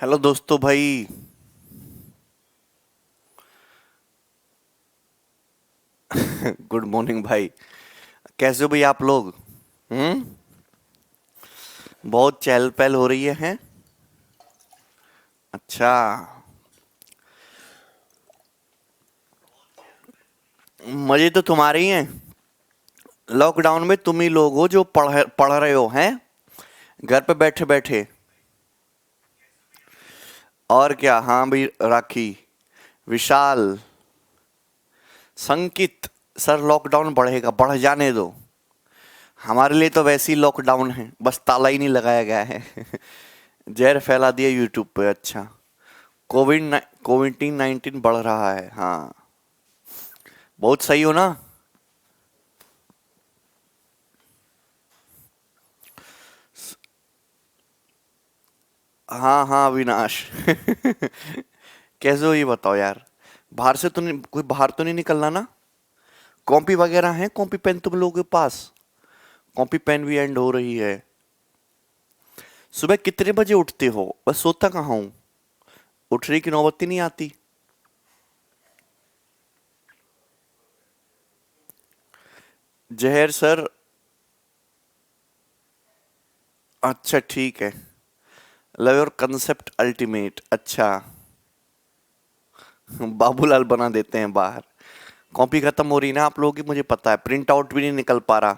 Hello दोस्तों भाई। Good morning भाई। कैसे हो भाई आप लोग? हम्म। बहुत चहल पहल हो रही है? अच्छा। मजे तो तुम्हारे ही हैं। लॉकडाउन में तुम ही लोग हो जो पढ़ पढ़ रहे हो हैं, घर पे बैठे बैठे। और क्या? हाँ भाई, राखी, विशाल, संकित। सर लॉकडाउन बढ़ेगा, बढ़ जाने दो। हमारे लिए तो वैसे ही लॉकडाउन है, बस ताला ही नहीं लगाया गया है। जहर फैला दिया यूट्यूब पे। अच्छा। कोविड 19 बढ़ रहा है, हाँ। बहुत सही हो ना? हाँ हाँ अविनाश। कैसे हो ये बताओ यार। बाहर से तो नहीं, कोई बाहर तो नहीं निकलना ना? कॉपी वगैरह है? कॉपी पेन तुम लोगों के पास? कॉपी पेन भी एंड हो रही है। सुबह कितने बजे उठते हो? बस सोता कहाँ हूँ, उठने की नौबत ही नहीं आती। जहर सर। अच्छा ठीक है। Love your concept ultimate. अच्छा। बाबूलाल बना देते हैं बाहर। कॉपी खत्म हो रही ना आप लोगों की, मुझे पता है। प्रिंट आउट भी नहीं निकल पा रहा।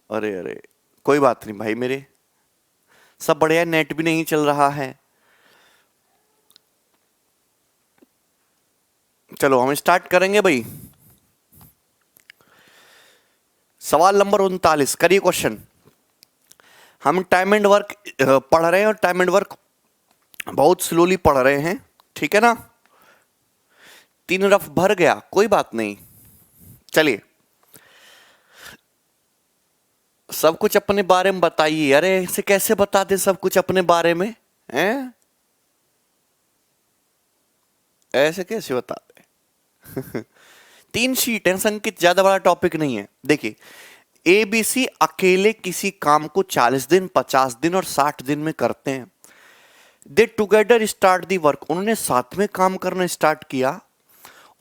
अरे अरे। कोई बात नहीं भाई मेरे। सब बढ़िया। नेट भी नहीं चल रहा है। चलो हम स्टार्ट करेंगे भाई। सवाल नंबर 39, करिए क्वेश्चन। हम टाइम एंड वर्क पढ़ रहे हैं, और टाइम एंड वर्क बहुत स्लोली पढ़ रहे हैं। ठीक है ना? 3 रफ भर गया, कोई बात नहीं। चलिए, सब कुछ अपने बारे में बताइए। अरे ऐसे कैसे बता दे सब कुछ अपने बारे में? हैं? ऐसे कैसे बता दे? 3 शीट है संकित, ज्यादा बड़ा टॉपिक नहीं है। देखिए, एबीसी अकेले किसी काम को 40 दिन, 50 दिन और 60 दिन में करते हैं। दे टुगेदर स्टार्ट दी वर्क, उन्होंने साथ में काम करना स्टार्ट किया,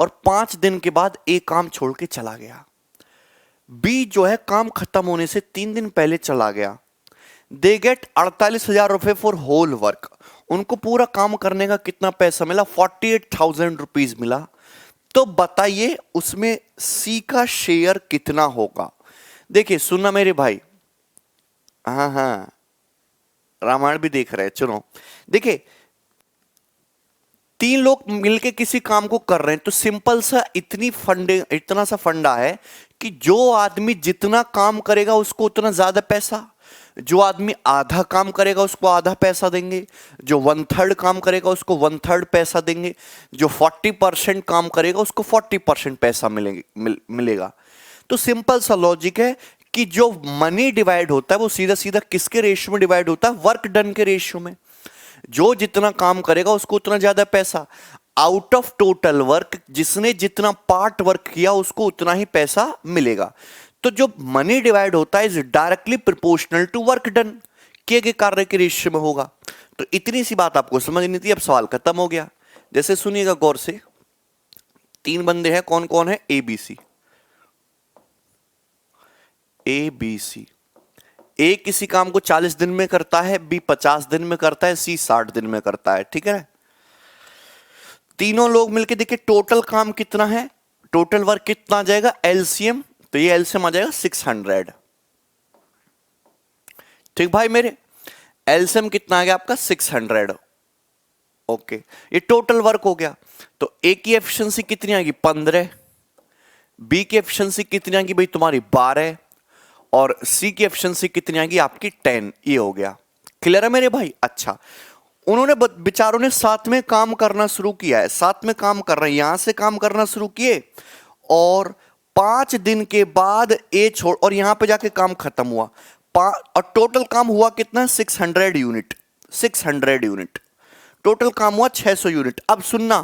और 5 दिन के बाद एक काम छोड़ के चला गया। बी जो है काम खत्म होने से 3 दिन पहले चला गया। दे गेट 48,000 रुपए फॉर होल वर्क, उनको पूरा काम करने का कितना पैसा मिला? 48,000 रुपीज मिला। तो बताइए उसमें सी का शेयर कितना होगा? देखिए सुनना मेरे भाई। हाँ हाँ, रामायण भी देख रहे हैं, चलो। देखिए, 3 लोग मिलके किसी काम को कर रहे हैं, तो सिंपल सा इतना सा फंडा है कि जो आदमी जितना काम करेगा उसको उतना ज्यादा पैसा, जो आदमी आधा काम करेगा उसको आधा पैसा देंगे, जो 1/3 काम करेगा उसको 1/3 पैसा देंगे, जो 40% काम करेगा उसको 40% पैसा मिलेगा। तो सिंपल सा लॉजिक है कि जो मनी डिवाइड होता है वो सीधा सीधा किसके रेशियो में डिवाइड होता है? वर्क डन के रेशियो में। जो जितना काम करेगा उसको उतना ज्यादा पैसा। आउट ऑफ टोटल वर्क, जिसने जितना पार्ट वर्क किया उसको उतना ही पैसा मिलेगा। तो जो मनी डिवाइड होता है is directly proportional to work done, किए गए कार्य के रेशियो में होगा। तो इतनी सी बात आपको समझनी थी, अब सवाल खत्म हो गया। जैसे सुनिएगा गौर से। 3 बंदे हैं, कौन कौन है? ए बी सी। ए बी सी। ए किसी काम को 40 दिन में करता है, बी 50 दिन में करता है, सी 60 दिन में करता है। ठीक है? तीनों लोग मिलकर देखिए टोटल काम कितना है, टोटल वर्क कितना आ जाएगा एलसीएम। तो ये एलसीएम आ जाएगा 600। ठीक भाई मेरे, एलसीएम कितना आ गया आपका? 600। ओके, ये टोटल वर्क हो गया। तो ए की एफिशिएंसी कितनी आएगी? 15। बी की एफिशिएंसी कितनी आएगी भाई तुम्हारी? 12। और सी की एफिशिएंसी कितनी आएगी आपकी? 10। ये हो गया। क्लियर है मेरे भाई? अच्छा, उन्होंने बेचारों ने साथ में काम करना शुरू किया है, साथ में काम कर रहे हैं, यहां से काम करना शुरू किए, और 5 दिन के बाद ए छोड़, और यहां पे जाके काम खत्म हुआ। और टोटल काम हुआ कितना? 600 यूनिट। 600 यूनिट टोटल काम हुआ, 600 यूनिट। अब सुनना,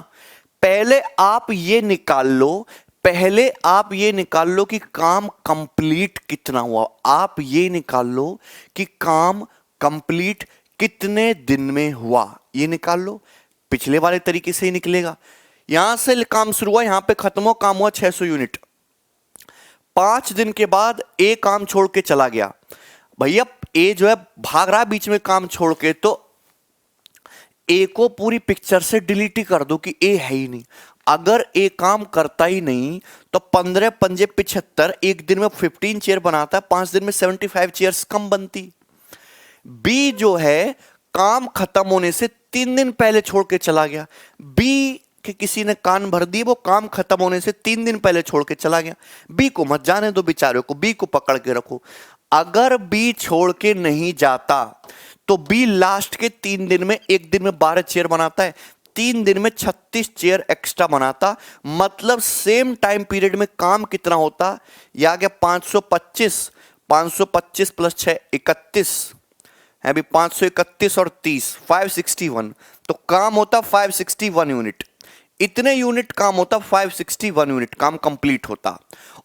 पहले आप ये निकाल लो, पहले आप ये निकाल लो कि काम कंप्लीट कितना हुआ। आप ये निकाल लो कि काम कंप्लीट कितने दिन में हुआ, ये निकाल लो। पिछले वाले तरीके से ही निकलेगा। यहां से काम शुरू हुआ, यहां पे खत्म हुआ, काम हुआ 600 यूनिट। 5 दिन के बाद ए काम छोड़ के चला गया। भैया ए जो है भाग रहा है बीच में काम छोड़ के, तो ए को पूरी पिक्चर से डिलीट ही कर दो कि ए है ही नहीं। अगर ए काम करता ही नहीं तो 15 पंजे 75, एक दिन में 15 चेयर बनाता है, 5 दिन में 75 चेयर्स कम बनती। बी जो है काम खत्म होने से 3 दिन पहले छोड़ के चला गया। बी कि किसी ने कान भर दिए, वो काम खत्म होने से 3 दिन पहले छोड़ के चला गया। बी को मत जाने दो बेचारे को, बी को पकड़ के रखो। अगर बी छोड़ के नहीं जाता तो बी लास्ट के 3 दिन में, एक दिन में 12 चेयर बनाता है, 3 दिन में 36 चेयर एक्स्ट्रा बनाता। मतलब सेम टाइम पीरियड में काम कितना होता, यह आ गया 525, 525 प्लस 6 31 है, अभी 531 और 30 561, तो काम होता 561 यूनिट। इतने यूनिट काम होता, 561 यूनिट काम कंप्लीट होता।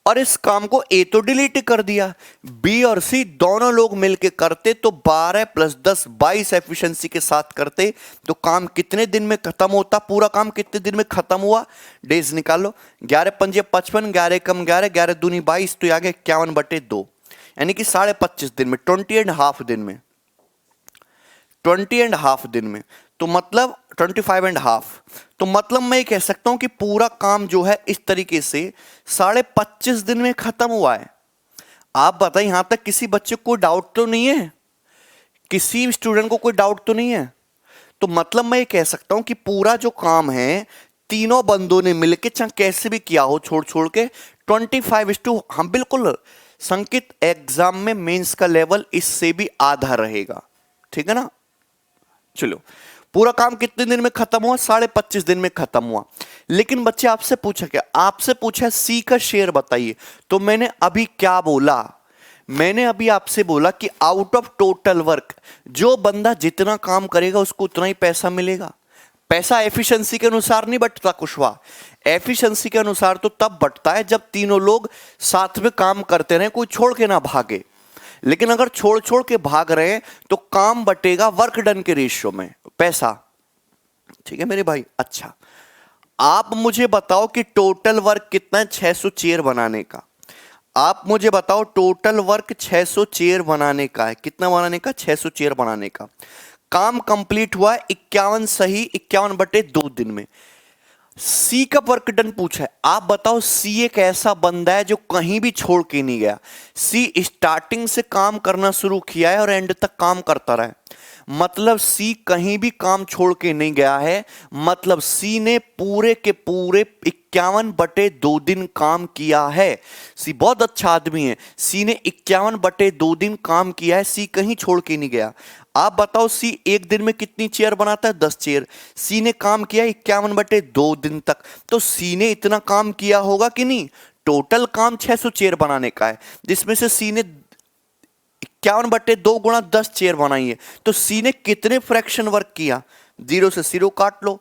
और इस काम को ए तो डिलीट कर दिया, बी और सी दोनों लोग मिलके करते तो 12 प्लस 10 22 एफिशिएंसी के साथ करते तो काम कितने दिन में खत्म होता, पूरा काम कितने दिन में खत्म हुआ। डेज निकालो, 11 पंजे 55, 11 कम 11, 11 दूनी 22, तो आ गया 51/2, यानी कि 25.5 दिन में, 20.5 दिन में, 20.5 दिन में, तो मतलब 25.5। तो मतलब मैं ये कह सकता हूं कि पूरा काम जो है इस तरीके से 25.5 दिन में खत्म हुआ है। आप बताइए, यहां तक किसी बच्चे को डाउट तो नहीं है, किसी स्टूडेंट को कोई डाउट तो नहीं है। तो मतलब मैं ये कह सकता हूं कि पूरा जो काम है तीनों बंदों ने मिलकर, चाहे कैसे भी किया हो छोड़ छोड़ के, 25:, हम बिल्कुल संकित एग्जाम में मेंस का लेवल इससे भी आधा रहेगा, ठीक है ना। चलो, पूरा काम कितने दिन में खत्म हुआ, 25.5 दिन में खत्म हुआ। लेकिन बच्चे आपसे पूछा क्या, आपसे पूछा सी का शेयर बताइए, तो मैंने अभी क्या बोला, मैंने अभी आपसे बोला कि आउट ऑफ टोटल वर्क जो बंदा जितना काम करेगा उसको उतना ही पैसा मिलेगा। पैसा एफिशिएंसी के अनुसार नहीं बंटता कुशवा, एफिशिएंसी के अनुसार तो तब बंटता है जब तीनों लोग साथ में काम करते रहे, कोई छोड़ के ना भागे। लेकिन अगर छोड़ छोड़ के भाग रहे हैं तो काम बटेगा वर्क डन के रेशियो में, पैसा, ठीक है मेरे भाई। अच्छा, आप मुझे बताओ कि टोटल वर्क कितना है 600 चेयर बनाने का। आप मुझे बताओ टोटल वर्क 600 चेयर बनाने का है, कितना बनाने का, 600 चेयर बनाने का। काम कंप्लीट हुआ है 51 सही 51/2 दिन में। सी का वर्क डन पूछा है, आप बताओ सी एक ऐसा बंदा है जो कहीं भी छोड़ के नहीं गया। सी स्टार्टिंग से काम करना शुरू किया है और एंड तक काम करता रहा है, मतलब सी कहीं भी काम छोड़ के नहीं गया है। मतलब सी ने पूरे के पूरे 51/2 दिन काम किया है। सी बहुत अच्छा आदमी है, सी ने 51/2 दिन काम किया है, सी कहीं छोड़ के नहीं गया। आप बताओ सी एक दिन में कितनी चेयर बनाता है, 10 चेयर। सी ने काम किया 51/2 दिन तक, तो सी ने इतना काम किया होगा कि नहीं। टोटल काम 600 चेयर बनाने का है, जिसमें से सी ने 51/2 गुणा 10 चेयर बनाई है, तो सी ने कितने फ्रैक्शन वर्क किया। 0 से 0 काट लो,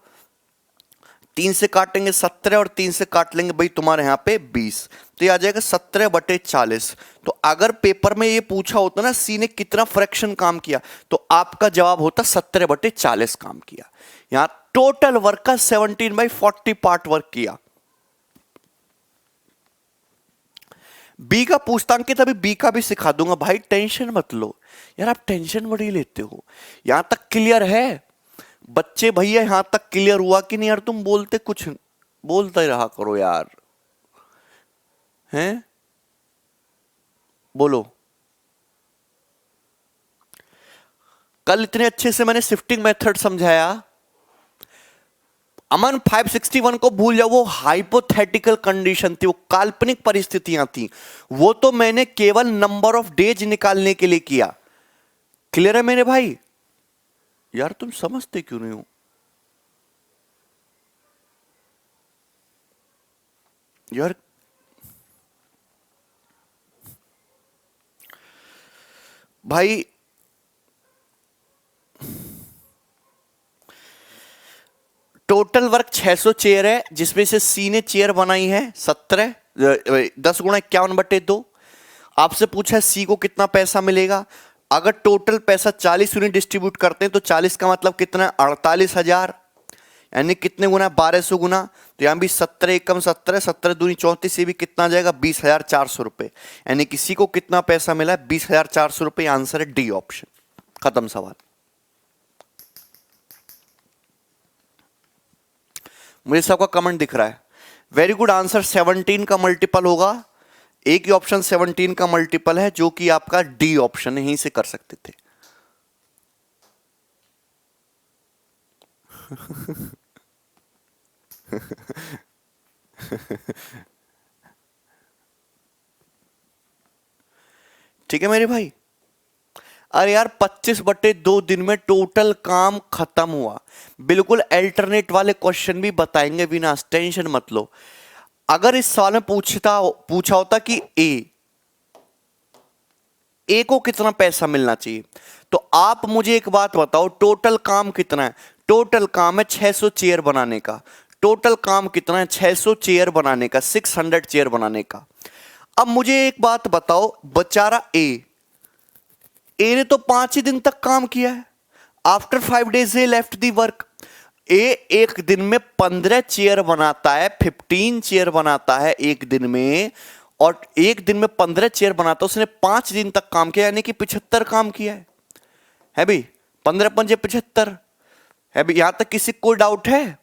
3 से काटेंगे 17 और 3 से काट लेंगे भाई तुम्हारे यहां पे 20, तो ये आ जाएगा 17/40। तो अगर पेपर में ये पूछा होता ना सी ने कितना फ्रैक्शन काम किया, तो आपका जवाब होता 17/40 काम किया। यहां टोटल वर्क का 17/40 पार्ट वर्क किया। बी का पूछता अंकित, अभी बी का भी सिखा दूंगा भाई, टेंशन मत लो यार, आप टेंशन बड़ी लेते हो। यहां तक क्लियर है बच्चे भैया, यहां तक क्लियर हुआ कि नहीं यार। तुम बोलते कुछ, बोलते रहा करो यार, हैं बोलो। कल इतने अच्छे से मैंने शिफ्टिंग मेथड समझाया। अमन 561 को भूल जाओ, वो हाइपोथेटिकल कंडीशन थी, वो काल्पनिक परिस्थितियां थी, वो तो मैंने केवल नंबर ऑफ डेज निकालने के लिए किया। क्लियर है मेरे भाई। यार तुम समझते क्यों नहीं हो यार। भाई टोटल वर्क 600 चेयर है, जिसमें से सी ने चेयर बनाई है 17, 10 गुणा 51/2। आपसे पूछा सी को कितना पैसा मिलेगा, अगर टोटल पैसा 40 यूनिट डिस्ट्रीब्यूट करते हैं तो 40 का मतलब कितना है? 48,000। यानी कितने गुना? 1200 गुना। तो यहां भी 17 एकम 17, 17 दूनी 34, ये भी कितना आ जाएगा? 20,400 रुपए। यानी किसी को कितना पैसा मिला है? 20,400 रुपए। आंसर है डी ऑप्शन। खत्म सवाल। मुझे सबका कमेंट दिख रहा है। Very good. आंसर 17 का मल्टीपल होगा। एक ही ऑप्शन 17 का मल्टीपल है, जो कि आपका डी ऑप्शन है, यहीं से कर सकते थे। ठीक है मेरे भाई। अरे यार 25/2 दिन में टोटल काम खत्म हुआ। बिल्कुल अल्टरनेट वाले क्वेश्चन भी बताएंगे बिना, टेंशन मत लो। अगर इस सवाल में पूछा होता कि ए को कितना पैसा मिलना चाहिए, तो आप मुझे एक बात बताओ, टोटल काम कितना है? टोटल काम है 600 चेयर बनाने का। टोटल काम कितना है? 600 चेयर बनाने का, 600 चेयर बनाने का। अब मुझे एक बात बताओ, बेचारा ए ने तो 5 ही दिन तक काम किया है। After 5 days A left the work. A एक दिन में 15 चेयर बनाता है, 15 चेयर बनाता है एक दिन में, और एक दिन में 15 चेयर बनाता है। उसने 5 दिन तक काम किया, यानी कि 75 काम किया है भाई। 15 पंजे 75 है भाई। यहां तक किसी को डाउट है?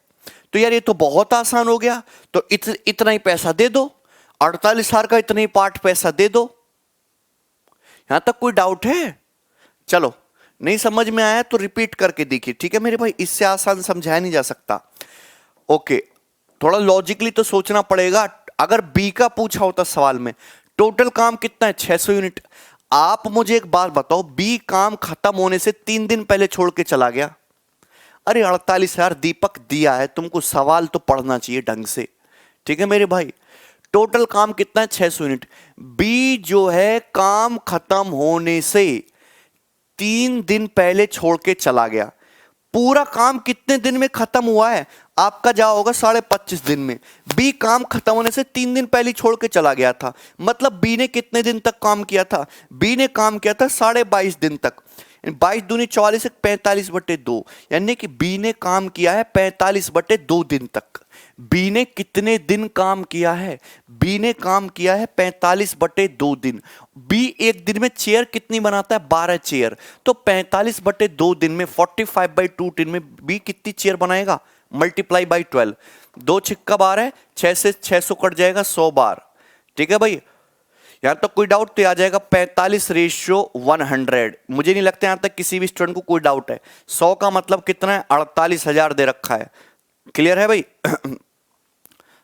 तो यार ये तो बहुत आसान हो गया। तो इतना ही पैसा दे दो, 48,000 का इतना ही पार्ट पैसा दे दो। यहां तक कोई डाउट है? चलो, नहीं समझ में आया तो रिपीट करके देखिए, ठीक है मेरे भाई। इससे आसान समझाया नहीं जा सकता। ओके, थोड़ा लॉजिकली तो सोचना पड़ेगा। अगर बी का पूछा होता सवाल में, टोटल काम कितना है? 600 यूनिट। आप मुझे एक बात बताओ, बी काम खत्म होने से 3 दिन पहले छोड़ के चला गया। अरे 48,000 दीपक दिया है तुमको, सवाल तो पढ़ना चाहिए ढंग से, ठीक है मेरे भाई। टोटल काम कितना है? 600 यूनिट। बी जो है काम खत्म होने से 3 दिन पहले छोड़ के चला गया। पूरा काम कितने दिन में खत्म हुआ है? आपका जा होगा 25.5 दिन में। बी काम खत्म होने से 3 दिन पहले छोड़ के चला गया था। मतलब बी ने कितने दिन तक काम किया था? बी ने काम किया था 22.5 दिन तक। 22 दूनी 44, 45/2, यानी कि बी ने काम किया है 45/2 दिन तक। बी ने कितने दिन काम किया है? बी ने काम किया है 45/2 दिन। बी एक दिन में चेयर कितनी बनाता है? 12 चेयर। तो 45/2 दिन में 45/2 दिन में बी कितनी चेयर बनाएगा? Multiply by 12। 2 छिक्का 12, 6 से 600 कट जाएगा 100 बार। ठीक है भाई, यहां तक कोई डाउट? तो आ जाएगा 45:100। मुझे नहीं लगता यहां तक किसी भी स्टूडेंट को कोई डाउट है। 100 का मतलब कितना है? 48,000 दे रखा है। क्लियर है भाई?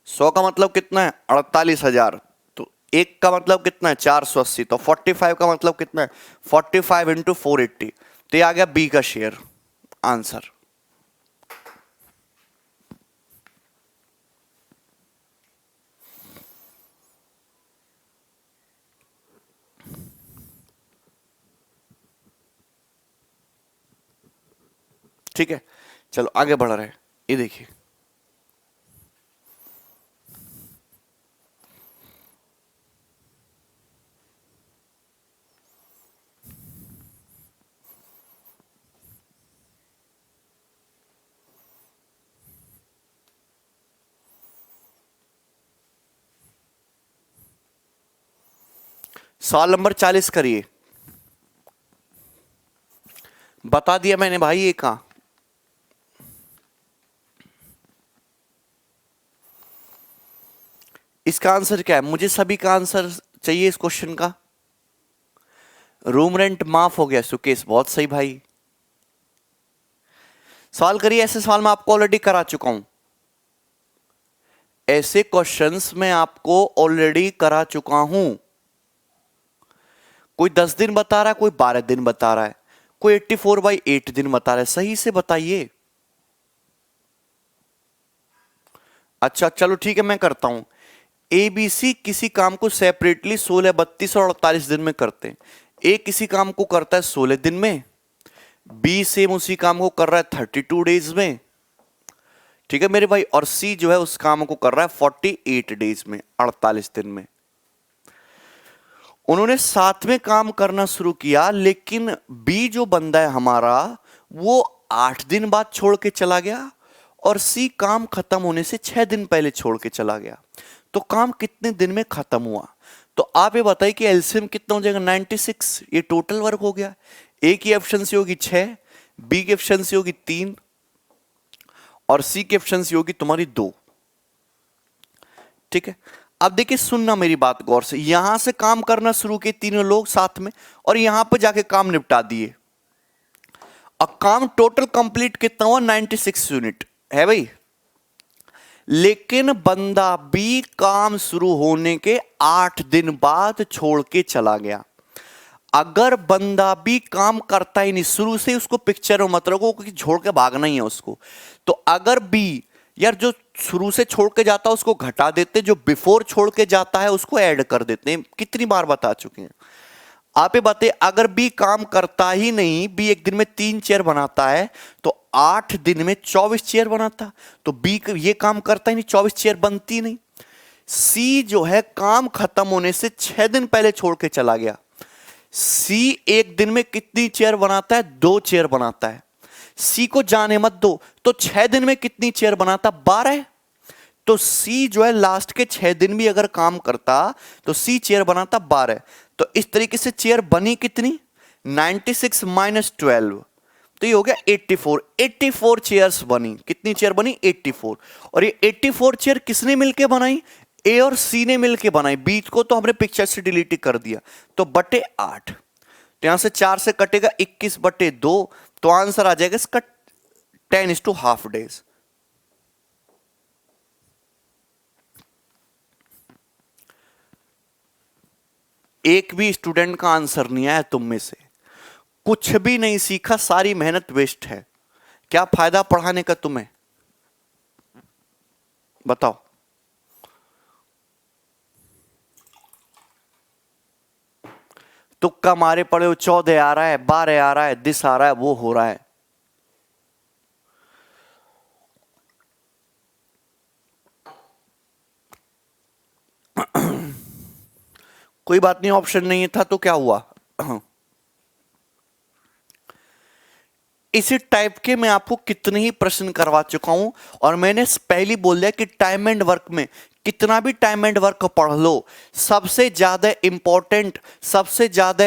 100 का मतलब कितना है? 48,000। तो 1 का मतलब कितना है? 480। तो 45 का मतलब कितना है? 45 इंटू 480। तो ये आ गया बी का शेयर आंसर। ठीक है, चलो आगे बढ़ रहे हैं। ये देखिए, सवाल नंबर 40 करिए। बता दिया मैंने भाई, ये कहां। इसका आंसर क्या है? मुझे सभी का आंसर चाहिए इस क्वेश्चन का। रूम रेंट माफ हो गया सुकेश, बहुत सही भाई। सवाल करिए। ऐसे सवाल मैं आपको ऑलरेडी करा चुका हूं। ऐसे क्वेश्चंस मैं आपको ऑलरेडी करा चुका हूं। कोई 10 दिन बता रहा है, कोई 12 दिन बता रहा है, कोई 84/8 दिन बता रहा है। सही से बताइए। अच्छा चलो ठीक है, मैं करता हूं। एबीसी किसी काम को सेपरेटली 16, 32 और 48 दिन में करते हैं। ए किसी काम को करता है 16 दिन में, बी सेम उसी काम को कर रहा है 32 डेज में, ठीक है मेरे भाई, और सी जो है उस काम को कर रहा है 48 डेज में, 48 दिन में। उन्होंने साथ में काम करना शुरू किया, लेकिन बी जो बंदा है हमारा वो 8 दिन बाद छोड़ के चला गया और सी काम खत्म होने से 6 दिन पहले छोड़ के चला गया। तो काम कितने दिन में खत्म हुआ? तो आप ये बताइए कि एलसीएम कितना हो जाएगा? 96। ये टोटल वर्क हो गया। ए की एफिशिएंसी होगी 6, बी की एफिशिएंसी होगी 3 और सी की एफिशिएंसी होगी तुम्हारी 2। ठीक है, अब देखिए सुनना मेरी बात गौर से, यहां से काम करना शुरू किए तीनों लोग साथ में और यहां पर जाके काम निपटा दिए। अब काम टोटल कंप्लीट कितना हुआ? 96 यूनिट है भाई। लेकिन बंदा बी काम शुरू होने के 8 दिन बाद छोड़ के चला गया। अगर बंदा भी काम करता ही नहीं, शुरू से उसको पिक्चर में मत रखो क्योंकि छोड़ के भागना ही है उसको। तो अगर बी यार जो शुरू से छोड़ के जाता है उसको घटा देते, जो बिफोर छोड़ के जाता है उसको ऐड कर देते हैं। कितनी बार बता चुके हैं आप ये बातें। अगर बी काम करता ही नहीं, बी एक दिन में 3 चेयर बनाता है तो 8 दिन में 24 चेयर बनाता। तो बी ये काम करता ही नहीं, 24 चेयर बनती नहीं। सी जो है काम खत्म होने से 6 दिन पहले छोड़ के चला गया। सी एक दिन में कितनी चेयर बनाता है? 2 चेयर बनाता है। सी को जाने मत दो, तो 6 दिन में कितनी चेयर बनाता? 12। तो सी जो है लास्ट के 6 दिन भी अगर काम करता तो सी चेयर बनाता 12। तो इस तरीके से चेयर बनी कितनी? 96 माइनस 12, तो ये हो गया 84। 84 चेयर्स बनी। कितनी चेयर बनी? 84। और ये 84 चेयर किसने मिलके बनाई? ए और सी ने मिलके बनाई। बीच को तो हमने पिक्चर से डिलीट कर दिया, तो बटे 8। तो यहां से 4 से कटेगा 21 बटे 2, तो आंसर आ जाएगा इसका 10:2 डेज। एक भी स्टूडेंट का आंसर नहीं आया तुम में से, कुछ भी नहीं सीखा, सारी मेहनत वेस्ट है। क्या फायदा पढ़ाने का तुम्हें? बताओ। तुक्का मारे पड़े हो, 14 आ रहा है, 12 आ रहा है, दिस आ रहा है, वो हो रहा है। कोई बात नहीं, ऑप्शन नहीं था तो क्या हुआ? इसी टाइप के मैं आपको कितने ही प्रश्न करवा चुका हूं और मैंने पहले बोल दिया कि टाइम एंड वर्क में कितना भी टाइम एंड वर्क पढ़ लो, सबसे ज्यादा इंपॉर्टेंट, सबसे ज्यादा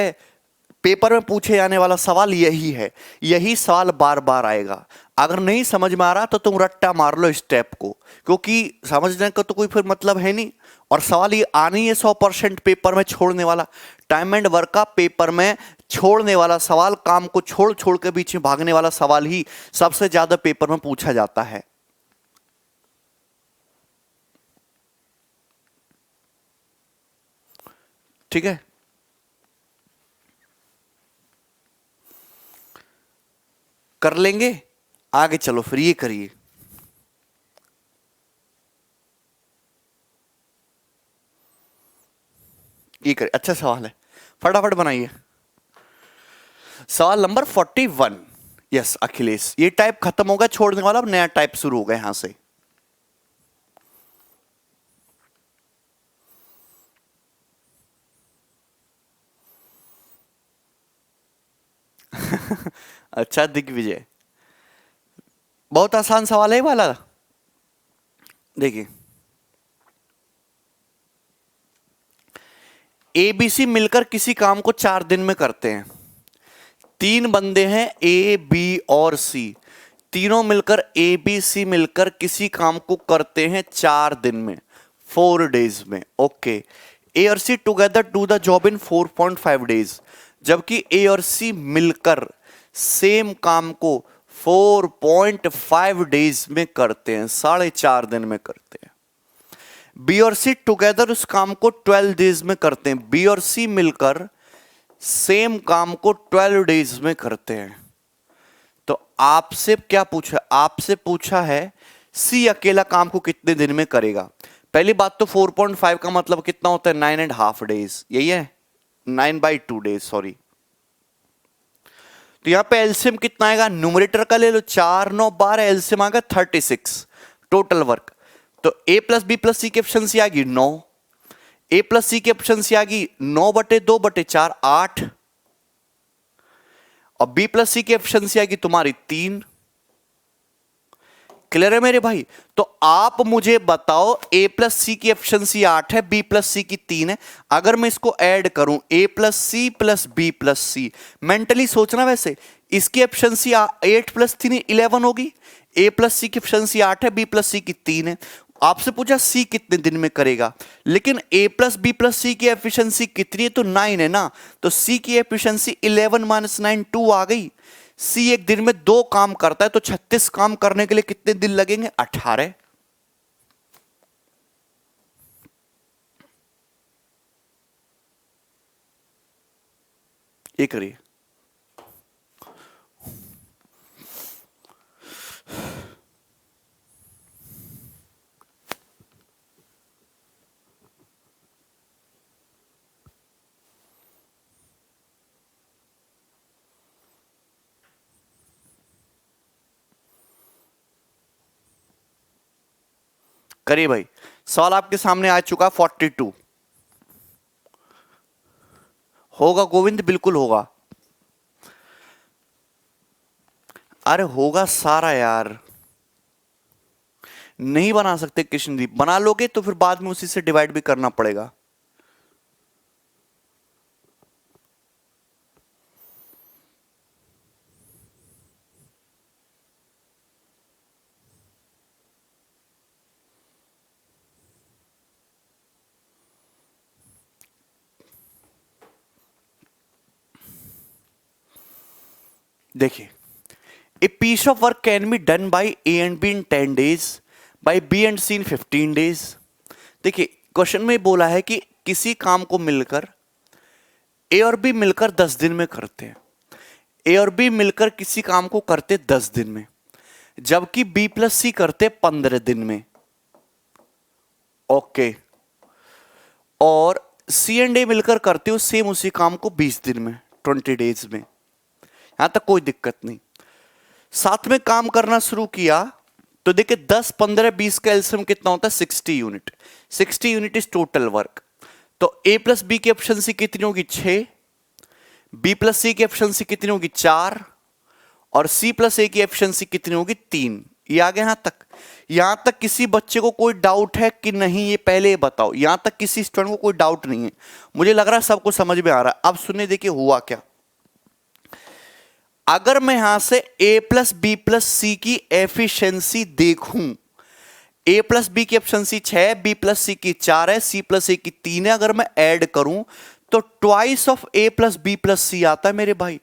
पेपर में पूछे जाने वाला सवाल यही है। यही सवाल बार बार आएगा। अगर नहीं समझ में आ रहा तो तुम रट्टा मार लो स्टेप को, क्योंकि समझने का तो कोई फिर मतलब है नहीं। और सवाल ये आना ही है 100% पेपर में छोड़ने वाला। टाइम एंड वर्क का पेपर में छोड़ने वाला सवाल, काम को छोड़ छोड़ के बीच में भागने वाला सवाल ही सबसे ज्यादा पेपर में पूछा जाता है। ठीक है, कर लेंगे आगे। चलो फिर ये करिए। ये करिए, अच्छा सवाल है, फटाफट बनाइए। सवाल नंबर 41। यस अखिलेश, ये टाइप खत्म होगा छोड़ने वाला, अब नया टाइप शुरू होगा यहां से। अच्छा दिग्विजय, बहुत आसान सवाल है वाला। देखिए, एबीसी मिलकर किसी काम को 4 दिन में करते हैं। 3 बंदे हैं ए बी और सी, तीनों मिलकर ए बी सी मिलकर किसी काम को करते हैं 4 दिन में, 4 डेज में। ओके, ए और C together do the job in 4.5 days. जबकि ए और सी मिलकर सेम काम को 4.5 डेज में करते हैं, 4.5 दिन में करते हैं। बी और सी टुगेदर उस काम को 12 डेज में करते हैं। बी और सी मिलकर सेम काम को 12 डेज में करते हैं। तो आपसे क्या पूछा? आपसे पूछा है सी अकेला काम को कितने दिन में करेगा। पहली बात तो 4.5 का मतलब कितना होता है? 9.5 डेज, यही है, 9/2 डेज, सॉरी। तो यहां पे एलसीएम कितना आएगा? न्यूमरेटर का ले लो, 4 9 12, एलसीएम आएगा 36 टोटल वर्क। तो A plus B plus C की एफिशिएंसी आएगी 9, ए प्लस सी की एफिशिएंसी आ गई 9/2/4 8, और बी प्लस सी की एफिशिएंसी आ गई तुम्हारी 3। क्लियर है मेरे भाई? तो आप मुझे बताओ ए प्लस सी की एफिशिएंसी 8 है, बी प्लस सी की 3 है। अगर मैं इसको ऐड करूं A plus C plus B plus C, mentally सोचना, वैसे इसकी एफिशिएंसी 8 प्लस 3 11 होगी। ए प्लस सी की एफिशिएंसी 8 है, बी प्लस सी की 3 है। आपसे पूछा सी कितने दिन में करेगा, लेकिन ए प्लस बी प्लस सी की एफिशिएंसी कितनी है? तो 9 है ना, तो सी की एफिशिएंसी 11 - 9 2 आ गई। सी एक दिन में 2 काम करता है, तो 36 काम करने के लिए कितने दिन लगेंगे? 18। ये करिए। करिए भाई, सवाल आपके सामने आ चुका 42। होगा गोविंद? बिल्कुल होगा। अरे होगा सारा यार, नहीं बना सकते कृष्णदीप। बना लोगे तो फिर बाद में उसी से डिवाइड भी करना पड़ेगा। देखिए, a piece of work can be done by A and B in 10 days, by B and C in 15 days। देखिए, क्वेश्चन में बोला है कि किसी काम को मिलकर ए और बी मिलकर 10 दिन में करते हैं। ए और बी मिलकर किसी काम को करते 10 दिन में, जबकि बी प्लस सी करते 15 दिन में। ओके। और सी एंड ए मिलकर करते हो सेम उसी काम को 20 दिन में, 20 days में। यहां तक कोई दिक्कत नहीं। साथ में काम करना शुरू किया तो देखिए 10 15 20 का एलसीएम कितना होता है? 60 unit. 60 unit is total work. तो ए प्लस बी की एफिशिएंसी कितनी होगी? 6। बी प्लस सी की एफिशिएंसी कितनी होगी? 4। और सी प्लस ए की एफिशिएंसी कितनी होगी? 3। ये आ गया यहां तक। यहां तक किसी बच्चे को कोई डाउट है कि नहीं? ये पहले बताओ। यहां तक किसी स्टूडेंट को कोई डाउट नहीं है? मुझे लग रहा है सबको समझ में आ रहा है। अब सुनिए, देखिए हुआ क्या। अगर मैं यहां से a plus B plus C की एफिशिएंसी देखूं, a प्लस बी की एफिशिएंसी 6, बी प्लस सी की 4 है, सी प्लस ए की 3 है। अगर मैं ऐड करूं तो twice of a plus B plus C आता है मेरे भाई।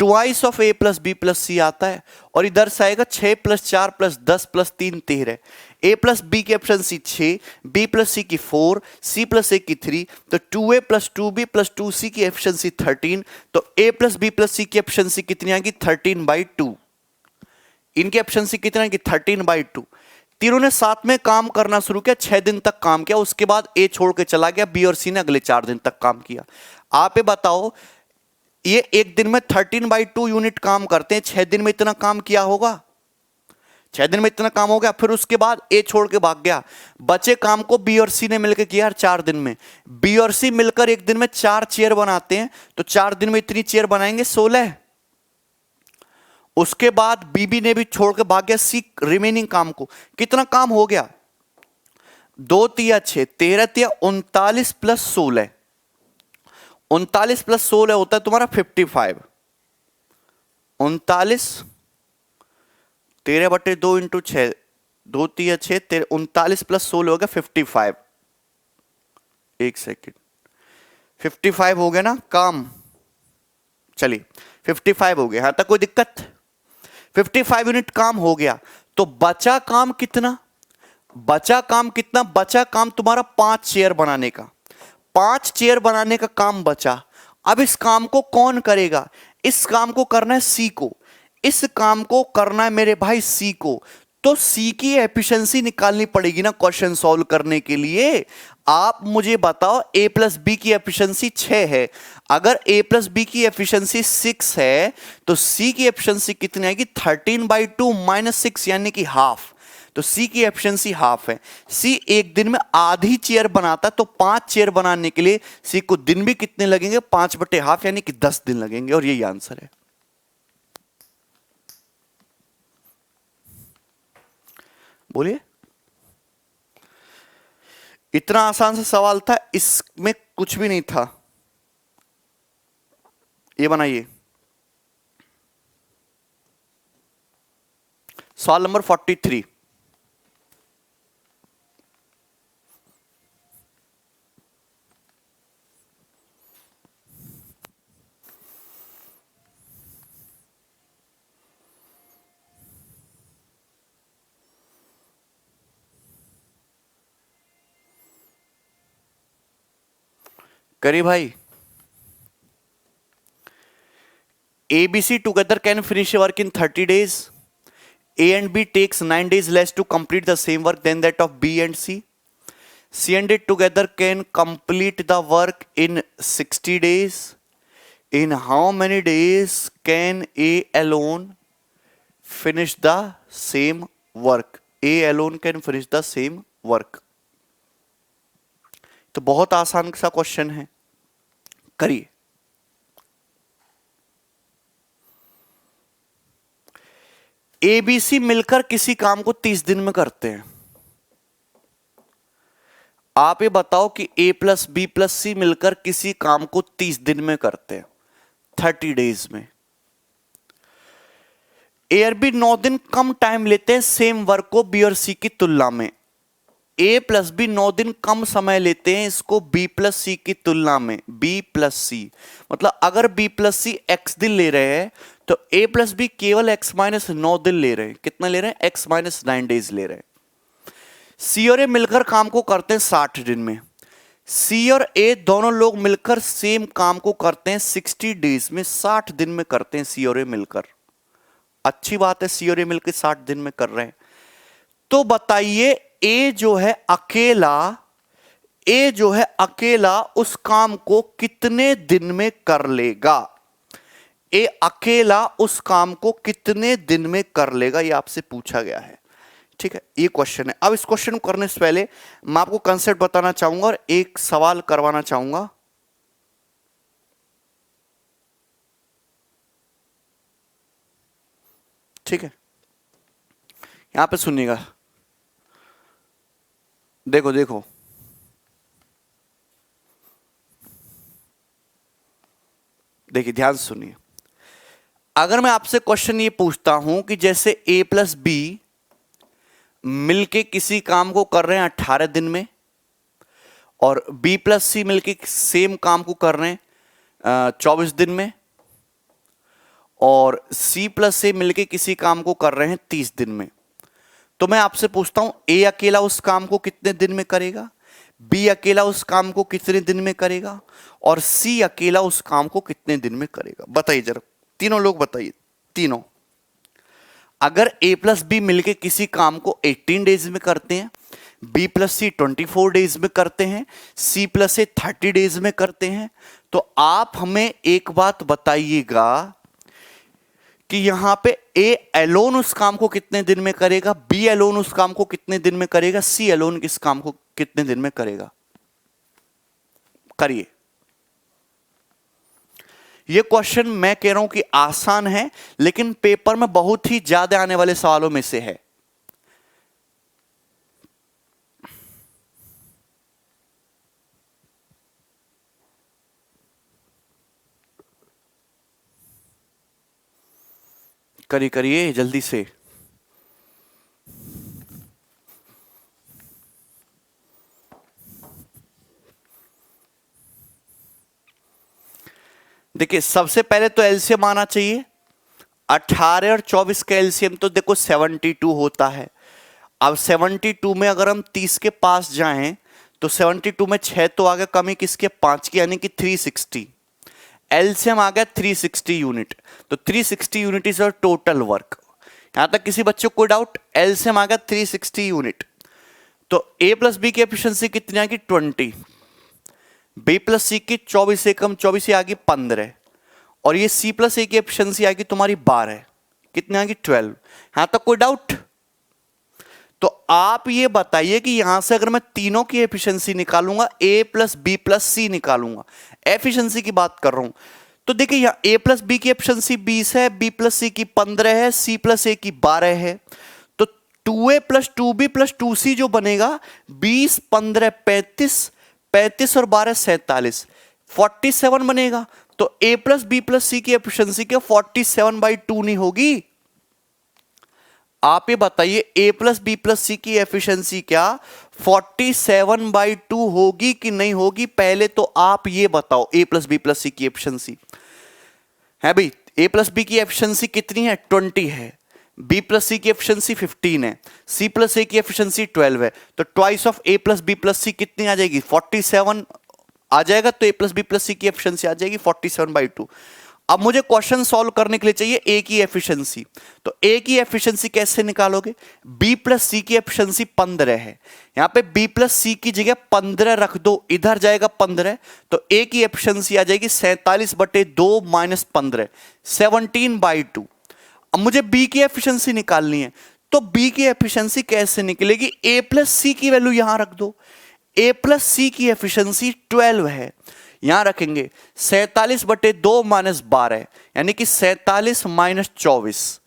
Twice of a plus B plus C आता है। और इधर से आएगा 6 + 4 + 10 + 3 13। a प्लस बी की एफिशिएंसी 6, बी प्लस सी की 4, सी प्लस ए की 3, तो 2a + 2b + 2c की एफिशिएंसी 13। तो a plus B plus C की एफिशिएंसी कितनी आएगी? 13/2। इनकी एफिशिएंसी कितनी आएगी? 13/2। तीनों ने साथ में काम करना शुरू किया, 6 दिन तक काम किया। उसके बाद ए छोड़ के चला गया, बी और सी ने अगले 4 दिन तक काम किया। आप ये बताओ, ये एक दिन में 13/2 यूनिट काम करते हैं, 6 दिन में इतना काम किया होगा? 6 दिन में इतना काम हो गया। फिर उसके बाद ए छोड़ के भाग गया। बचे काम को बी और सी ने मिलकर किया 4 दिन में। बी और सी मिलकर एक दिन में 4 चेयर बनाते हैं, तो 4 दिन में इतनी चेयर बनाएंगे 16। उसके बाद बीबी ने भी छोड़ के भाग गया सी रिमेनिंग काम को। कितना काम हो गया? 2 तिया 6, 13 तिया 39 + 16। 39 + 16 होता है तुम्हारा 55। 39 13/2 × 6, 2 तिया 6, 39 + 16 हो गया 55। एक सेकेंड, 55 हो गया ना काम? चलिए 55 हो गया, यहां तक कोई दिक्कत? 55 यूनिट काम हो गया। तो बचा काम कितना? बचा काम कितना? बचा काम तुम्हारा 5 चेयर बनाने का। 5 चेयर बनाने का काम बचा। अब इस काम को कौन करेगा? इस काम को करना है सी को। इस काम को करना है मेरे भाई सी को। तो सी की एफिशिएंसी निकालनी पड़ेगी ना क्वेश्चन सॉल्व करने के लिए। आप मुझे बताओ, a प्लस बी की एफिशिएंसी 6 है। अगर a प्लस बी की एफिशिएंसी 6 है तो c की एफिशिएंसी कितनी आएगी? 13/2 - 6, यानी कि हाफ। तो सी की एफिशिएंसी हाफ है। सी एक दिन में आधी चेयर बनाता है, तो 5 चेयर बनाने के लिए सी को दिन भी कितने लगेंगे? 5/2 यानी कि 10 दिन लगेंगे, और यही आंसर है। बोलिए, इतना आसान सा सवाल था, इसमें कुछ भी नहीं था। ये बनाइए सवाल नंबर 43। करिए भाई। ABC together can finish work in 30 days. A and B takes 9 days less to complete the same work than that of B and C. C and D together can complete the work in 60 days. In how many days can A alone finish the same work? A alone can finish the same work. तो बहुत आसान सा question है, करिए। ABC मिलकर किसी काम को 30 दिन में करते हैं। आप ये बताओ कि A plus B plus C मिलकर किसी काम को 30 दिन में करते हैं, 30 डेज में। A और B 9 दिन कम टाइम लेते हैं सेम वर्क को B और C की तुलना में। A प्लस B 9 दिन कम समय लेते हैं इसको B प्लस C की तुलना में। B प्लस C मतलब अगर B प्लस C X दिन ले रहे हैं तो A प्लस B केवल X माइनस 9 दिन ले रहे हैं। कितना ले रहे हैं? X माइनस 9 डेज ले रहे हैं। C और A मिलकर काम को करते हैं 60 दिन में। C और A दोनों लोग मिलकर सेम काम को करते हैं 60 डेज में, 60 दिन में करते हैं C और A मिलकर। अच्छी बात है, C और A मिलकर 60 दिन में कर रहे हैं। तो बताइए A जो है अकेला उस काम को कितने दिन में कर लेगा? A अकेला उस काम को कितने दिन में कर लेगा, ये आपसे पूछा गया है। ठीक है, ये क्वेश्चन है। अब इस क्वेश्चन को करने से पहले मैं आपको कंसेप्ट बताना चाहूंगा और एक सवाल करवाना चाहूंगा। ठीक है, यहां पे सुनिएगा। देखो देखो, देखिए ध्यान से सुनिए। अगर मैं आपसे क्वेश्चन ये पूछता हूं कि जैसे A प्लस B मिलके किसी काम को कर रहे हैं 18 दिन में, और B प्लस C मिलके सेम काम को कर रहे हैं 24 दिन में, और C प्लस A मिलके किसी काम को कर रहे हैं 30 दिन में, तो मैं आपसे पूछता हूं A अकेला उस काम को कितने दिन में करेगा, B अकेला उस काम को कितने दिन में करेगा, और C अकेला उस काम को कितने दिन में करेगा? बताइए जरा, तीनों लोग बताइए। तीनों, अगर A प्लस B मिलके किसी काम को 18 डेज में करते हैं, B प्लस C 24 डेज में करते हैं, C प्लस A 30 डेज में करते हैं, तो आप हमें एक बात बताइएगा कि यहां पे A अलोन उस काम को कितने दिन में करेगा, B अलोन उस काम को कितने दिन में करेगा, C अलोन किस काम को कितने दिन में करेगा? करिए। ये क्वेश्चन मैं कह रहा हूं कि आसान है, लेकिन पेपर में बहुत ही ज्यादा आने वाले सवालों में से है। करिए जल्दी से। देखिए सबसे पहले तो एलसीएम आना चाहिए। 18 और 24 का एलसीएम तो देखो 72 होता है। अब 72 में अगर हम 30 के पास जाएं तो 72 में 6 तो आ गया, कमी किसके? 5 की, यानी कि 360। एलसीएम आ गया 360 यूनिट, तो 360 यूनिट इज और टोटल वर्क। यहां तक किसी बच्चे को डाउट? एलसीएम आ गया 360 यूनिट, तो A प्लस B की एफिशिएंसी कितनी आ गई? 20। B प्लस C की 24 से कम 24 से आ गई 15, और ये C प्लस A की एफिशिएंसी आ गई तुम्हारी 12, कितनी आ गई? 12। यहां तक कोई डाउट? तो आप ये बताइए कि यहां से अगर मैं तीनों की एफिशिएंसी निकालूंगा, ए प्लस बी प्लस सी निकालूंगा, एफिशिएंसी की बात कर रहा हूं, तो देखिए यहां ए प्लस बी की एफिशिएंसी 20 है, बी प्लस सी की 15 है, सी प्लस ए की 12 है। तो 2a plus 2b plus 2c जो बनेगा 20, 15, 35, 35 और 12 47, 47 बनेगा। तो A plus B plus C की एफिशिएंसी क्या 47/2 नहीं होगी? आप ये बताइए ए प्लस बी प्लस सी की एफिशिएंसी क्या 47/2 होगी कि नहीं होगी? पहले तो आप ये बताओ ए प्लस बी प्लस सी की एफिशिएंसी है भाई। ए प्लस बी की एफिशिएंसी कितनी है? 20 है। बी प्लस सी की एफिशिएंसी 15 है। सी प्लस ए की एफिशिएंसी 12 है। तो twice of A plus B plus C कितनी आ जाएगी? 47 आ जाएगा। तो A plus B plus C की एफिशिएंसी आ जाएगी 47/2। अब मुझे क्वेश्चन सॉल्व करने के लिए चाहिए ए की एफिशिएंसी। तो ए की एफिशिएंसी कैसे निकालोगे? बी प्लस सी की एफिशिएंसी 15 है, यहां पे बी प्लस सी की जगह 15 रख दो, इधर जाएगा 15, तो ए की एफिशिएंसी आ जाएगी 47/2 माइनस 15, 17/2। अब मुझे बी की एफिशिएंसी निकालनी है, तो बी की एफिशिएंसी कैसे निकलेगी? ए प्लस सी की वैल्यू यहां रख दो। ए प्लस सी की एफिशिएंसी 12 है, यहां रखेंगे 47/2 माइनस 12, यानी कि 47 माइनस 24,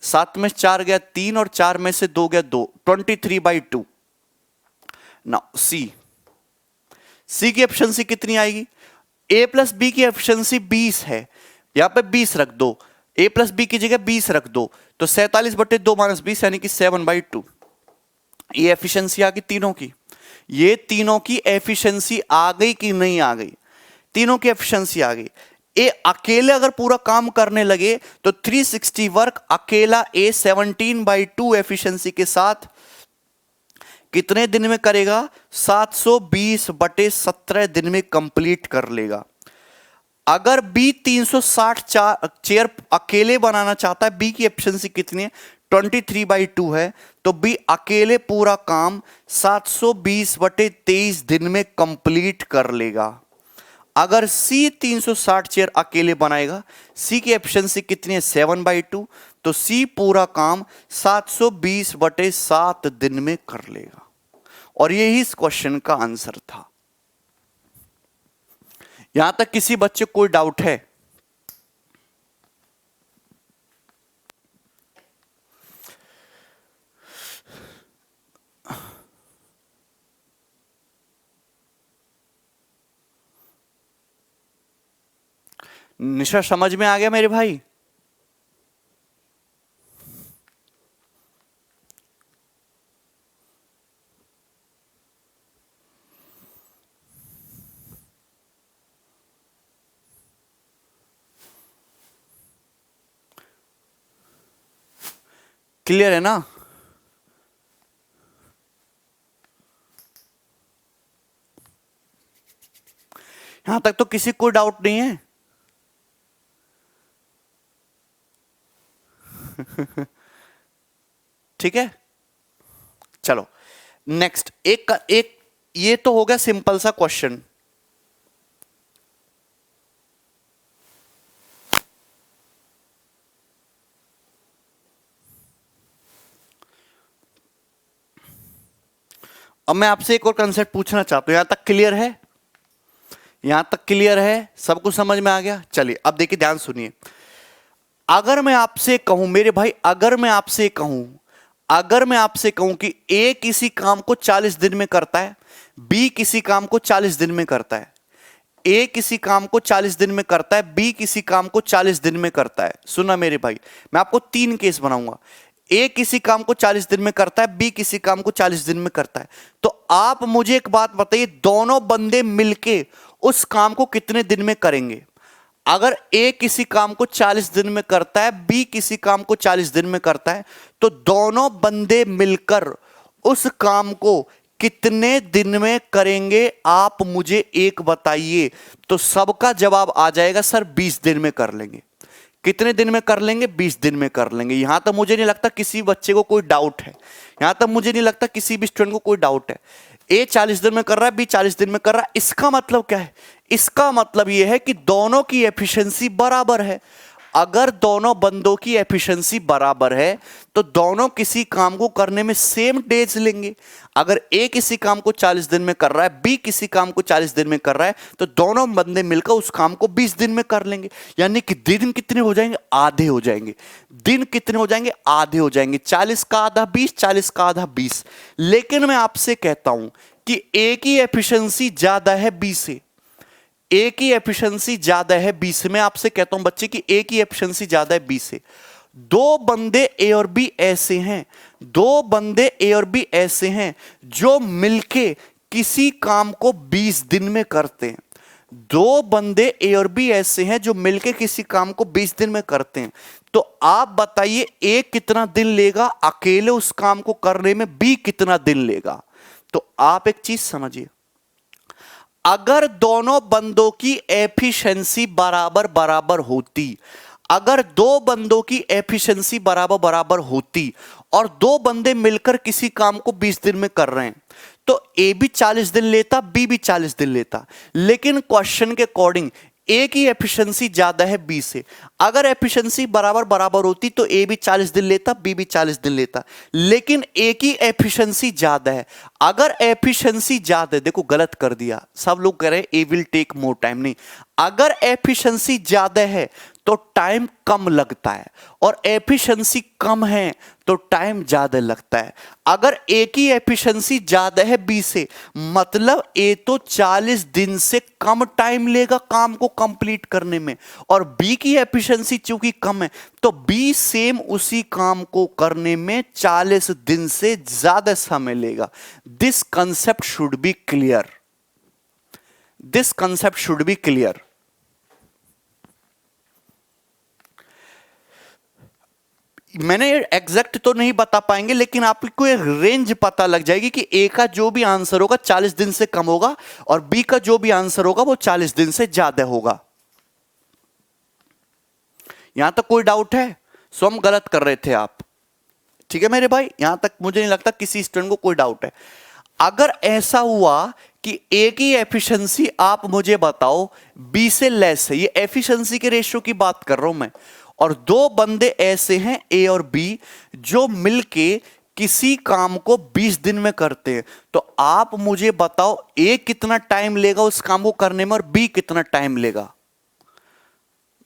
7 में 4 गया 3 और 4 में से 2 गया 2, 23/2। नाउ सी की एफिशिएंसी कितनी आएगी? ए प्लस बी की एफिशिएंसी 20 है, यहां पे 20 रख दो, ए प्लस बी की जगह 20 रख दो, तो 47/2 माइनस 20 यानी कि 7/2। ये एफिशिएंसी आ गई तीनों की। ये तीनों की एफिशिएंसी आ गई कि नहीं आ गई? तीनों की एफिशिएंसी आ गई। ए अकेले अगर पूरा काम करने लगे तो 360 वर्क अकेला ए 17/2 एफिशिएंसी के साथ कितने दिन में करेगा? 720/17 दिन में कंप्लीट कर लेगा। अगर बी 360 चेयर अकेले बनाना चाहता है, बी की एफिशिएंसी कितनी है? 23/2 है, तो बी अकेले पूरा काम 720/23 दिन में कंप्लीट कर लेगा। अगर सी 360 चेयर अकेले बनाएगा, सी की एफिशिएंसी कितनी है? 7/2, तो सी पूरा काम 720/7 दिन में कर लेगा। और यही इस क्वेश्चन का आंसर था। यहां तक किसी बच्चे को कोई डाउट है? निशा समझ में आ गया मेरे भाई? क्लियर है ना? यहां तक तो किसी को डाउट नहीं है? ठीक है, चलो नेक्स्ट। एक ये तो हो गया सिंपल सा क्वेश्चन। अब मैं आपसे एक और कंसेप्ट पूछना चाहता हूं। यहां तक क्लियर है? यहां तक क्लियर है? सब कुछ समझ में आ गया? चलिए अब देखिए, ध्यान सुनिए। अगर मैं आपसे कहूं मेरे भाई, अगर मैं आपसे कहूं कि ए किसी काम को 40 दिन में करता है, बी किसी काम को 40 दिन में करता है, ए किसी काम को 40 दिन में करता है, बी किसी काम को 40 दिन में करता है। सुना मेरे भाई, मैं आपको 3 केस बनाऊंगा। ए किसी काम को 40 दिन में करता है, बी किसी काम को 40 दिन में करता है। तो आप मुझे एक बात बताइए, दोनों बंदे मिलके उस काम को कितने दिन में करेंगे? अगर ए किसी काम को 40 दिन में करता है, बी किसी काम को 40 दिन में करता है, तो दोनों बंदे मिलकर उस काम को कितने दिन में करेंगे? आप मुझे एक बताइए। तो सबका जवाब आ जाएगा सर 20 दिन में कर लेंगे। कितने दिन में कर लेंगे? 20 दिन में कर लेंगे। यहां तक मुझे नहीं लगता किसी बच्चे को कोई डाउट है। यहां तक मुझे नहीं लगता किसी भी स्टूडेंट को कोई डाउट है। ए 40 दिन में कर रहा है, बी 40 दिन में कर रहा है। इसका मतलब क्या है? इसका मतलब यह है कि दोनों की एफिशिएंसी बराबर है। अगर दोनों बंदों की एफिशिएंसी बराबर है तो दोनों किसी काम को करने में सेम डेज लेंगे। अगर ए किसी काम को 40 दिन में कर रहा है, बी किसी काम को 40 दिन में कर रहा है, तो दोनों बंदे मिलकर उस काम को 20 दिन में कर लेंगे। यानी कि दिन कितने हो जाएंगे? आधे हो जाएंगे। दिन कितने हो जाएंगे? आधे हो जाएंगे। 40 का आधा 20, 40 का आधा 20। लेकिन मैं आपसे कहता हूं कि ए की एफिशिएंसी ज्यादा है बी से। ए की एफिशिएंसी ज्यादा है बी से। मैं आपसे कहता हूं बच्चे कि ए की एफिशिएंसी ज्यादा है बी से। दो बंदे ए और बी ऐसे हैं, दो बंदे ए और बी ऐसे हैं जो मिलके किसी काम को 20 दिन में करते हैं। दो बंदे ए और बी ऐसे हैं जो मिलके किसी काम को 20 दिन में करते हैं। तो आप बताइए ए कितना दिन लेगा अकेले उस काम को करने में, बी कितना दिन लेगा? तो आप एक चीज समझिए, अगर दोनों बंदों की एफिशिएंसी बराबर बराबर होती, अगर दो बंदों की एफिशिएंसी बराबर बराबर होती और दो बंदे मिलकर किसी काम को 20 दिन में कर रहे हैं, तो ए भी 40 दिन लेता, बी भी 40 दिन लेता। लेकिन क्वेश्चन के अकॉर्डिंग ए की एफिशिएंसी ज्यादा है बी से। अगर एफिशिएंसी बराबर बराबर होती तो ए भी 40 दिन लेता, बी भी 40 दिन लेता। लेकिन ए की एफिशिएंसी ज्यादा है। अगर एफिशिएंसी ज्यादा है, देखो गलत कर दिया, सब लोग कह रहे हैं ए विल टेक मोर टाइम, नहीं। अगर एफिशिएंसी ज्यादा है तो टाइम कम लगता है, और एफिशिएंसी कम है तो टाइम ज्यादा लगता है। अगर ए की एफिशिएंसी ज्यादा है बी से, मतलब ए तो 40 दिन से कम टाइम लेगा काम को कंप्लीट करने में, और बी की एफिशिएंसी चूंकि कम है तो बी सेम उसी काम को करने में 40 दिन से ज्यादा समय लेगा। This concept should be clear, this concept should be clear. मैंने एग्जैक्ट तो नहीं बता पाएंगे, लेकिन आपको एक रेंज पता लग जाएगी कि ए का जो भी आंसर होगा 40 दिन से कम होगा और बी का जो भी आंसर होगा वो 40 दिन से ज्यादा होगा। यहां तक कोई डाउट है? सो हम गलत कर रहे थे आप, ठीक है मेरे भाई? यहां तक मुझे नहीं लगता किसी स्टूडेंट को कोई डाउट है। अगर ऐसा हुआ कि ए की एफिशिएंसी आप मुझे बताओ बी से लेस है, ये एफिशिएंसी के रेशियो की बात कर रहा हूं मैं, और दो बंदे ऐसे हैं ए और बी जो मिलके किसी काम को 20 दिन में करते हैं, तो आप मुझे बताओ ए कितना टाइम लेगा उस काम को करने में और बी कितना टाइम लेगा?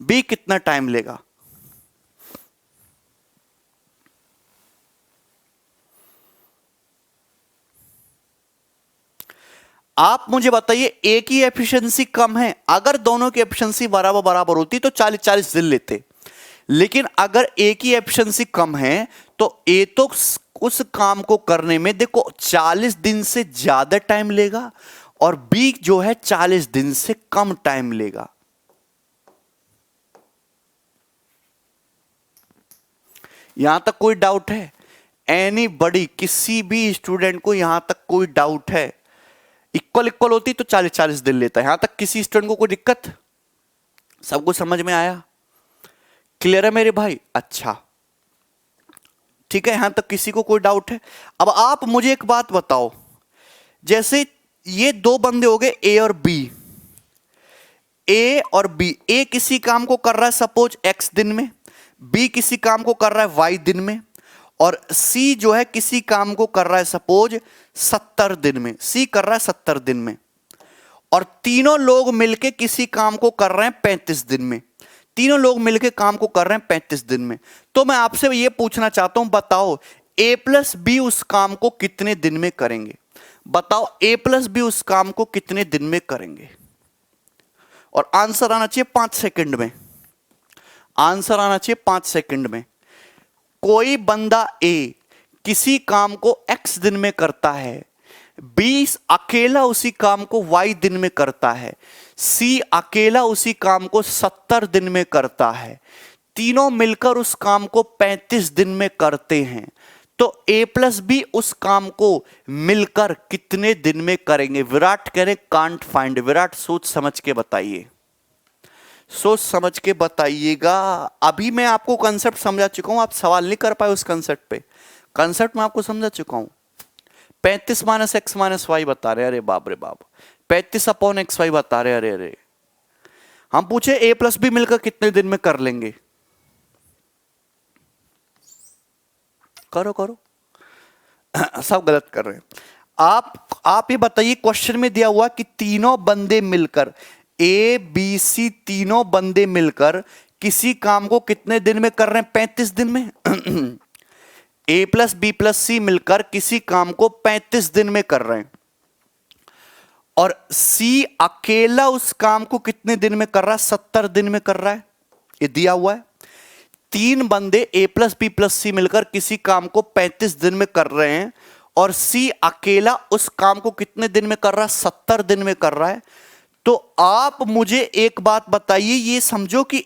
बी कितना टाइम लेगा? आप मुझे बताइए, ए की एफिशिएंसी कम है, अगर दोनों की एफिशिएंसी बराबर बराबर होती तो 40-40 दिन लेते। लेकिन अगर ए की एफिशिएंसी कम है तो ए तो उस काम को करने में देखो 40 दिन से ज्यादा टाइम लेगा, और बी जो है 40 दिन से कम टाइम लेगा। यहां तक कोई डाउट है? एनीबॉडी, किसी भी स्टूडेंट को यहां तक कोई डाउट है? इक्वल इक्वल होती तो 40-40 दिन लेता है। यहां तक किसी स्टूडेंट को कोई दिक्कत? सबको समझ में आया? क्लियर है मेरे भाई? अच्छा ठीक है, यहां तक किसी को कोई डाउट है? अब आप मुझे एक बात बताओ, जैसे ये दो बंदे हो गए ए और बी, ए और बी, ए किसी काम को कर रहा है सपोज एक्स दिन में, बी किसी काम को कर रहा है वाई दिन में, और सी जो है किसी काम को कर रहा है सपोज 70 दिन में, सी कर रहा है 70 दिन में, और तीनों लोग मिलके किसी काम को कर रहे हैं 35 दिन में। तीनों लोग मिलके काम को कर रहे हैं 35 दिन में। तो मैं आपसे ये पूछना चाहता हूं, बताओ ए प्लस बी उस काम को कितने दिन में करेंगे? बताओ ए प्लस बी उस काम को कितने दिन में करेंगे? और आंसर आना चाहिए 5 सेकंड में, आंसर आना चाहिए 5 सेकंड में। कोई बंदा ए किसी काम को x दिन में करता है, बी अकेला उसी काम को y दिन में करता है, सी अकेला उसी काम को 70 दिन में करता है, तीनों मिलकर उस काम को 35 दिन में करते हैं, तो a प्लस बी उस काम को मिलकर कितने दिन में करेंगे? विराट कह रहे कांट फाइंड। विराट सोच समझ के बताइए, सोच समझ के बताइएगा। अभी मैं आपको कंसेप्ट समझा चुका हूं, आप सवाल नहीं कर पाए उस कंसेप्ट पे। कंसेप्ट मैं आपको समझा चुका हूं। 35 माइनस एक्स माइनस वाई बता रहे, अरे बाप रे बाप, 35 अपॉन एक्स वाई बता रहे, अरे अरे। हम पूछे ए प्लस बी मिलकर कितने दिन में कर लेंगे? करो करो। सब गलत कर रहे हैं। आप ये बताइए, क्वेश्चन में दिया हुआ कि तीनों बंदे मिलकर, ए बी सी तीनों बंदे मिलकर किसी काम को कितने दिन में कर रहे हैं? 35 दिन में। ए प्लस बी प्लस सी मिलकर किसी काम को 35 दिन में कर रहे हैं, और सी अकेला उस काम को कितने दिन में कर रहा है? 70 दिन में कर रहा है। ये दिया हुआ है। तीन बंदे ए प्लस बी प्लस सी मिलकर किसी काम को 35 दिन में कर रहे हैं, और सी अकेला उस काम को कितने दिन में कर रहा है? 70 दिन में कर रहा है। तो आप मुझे एक बात बताइए, ये समझो कि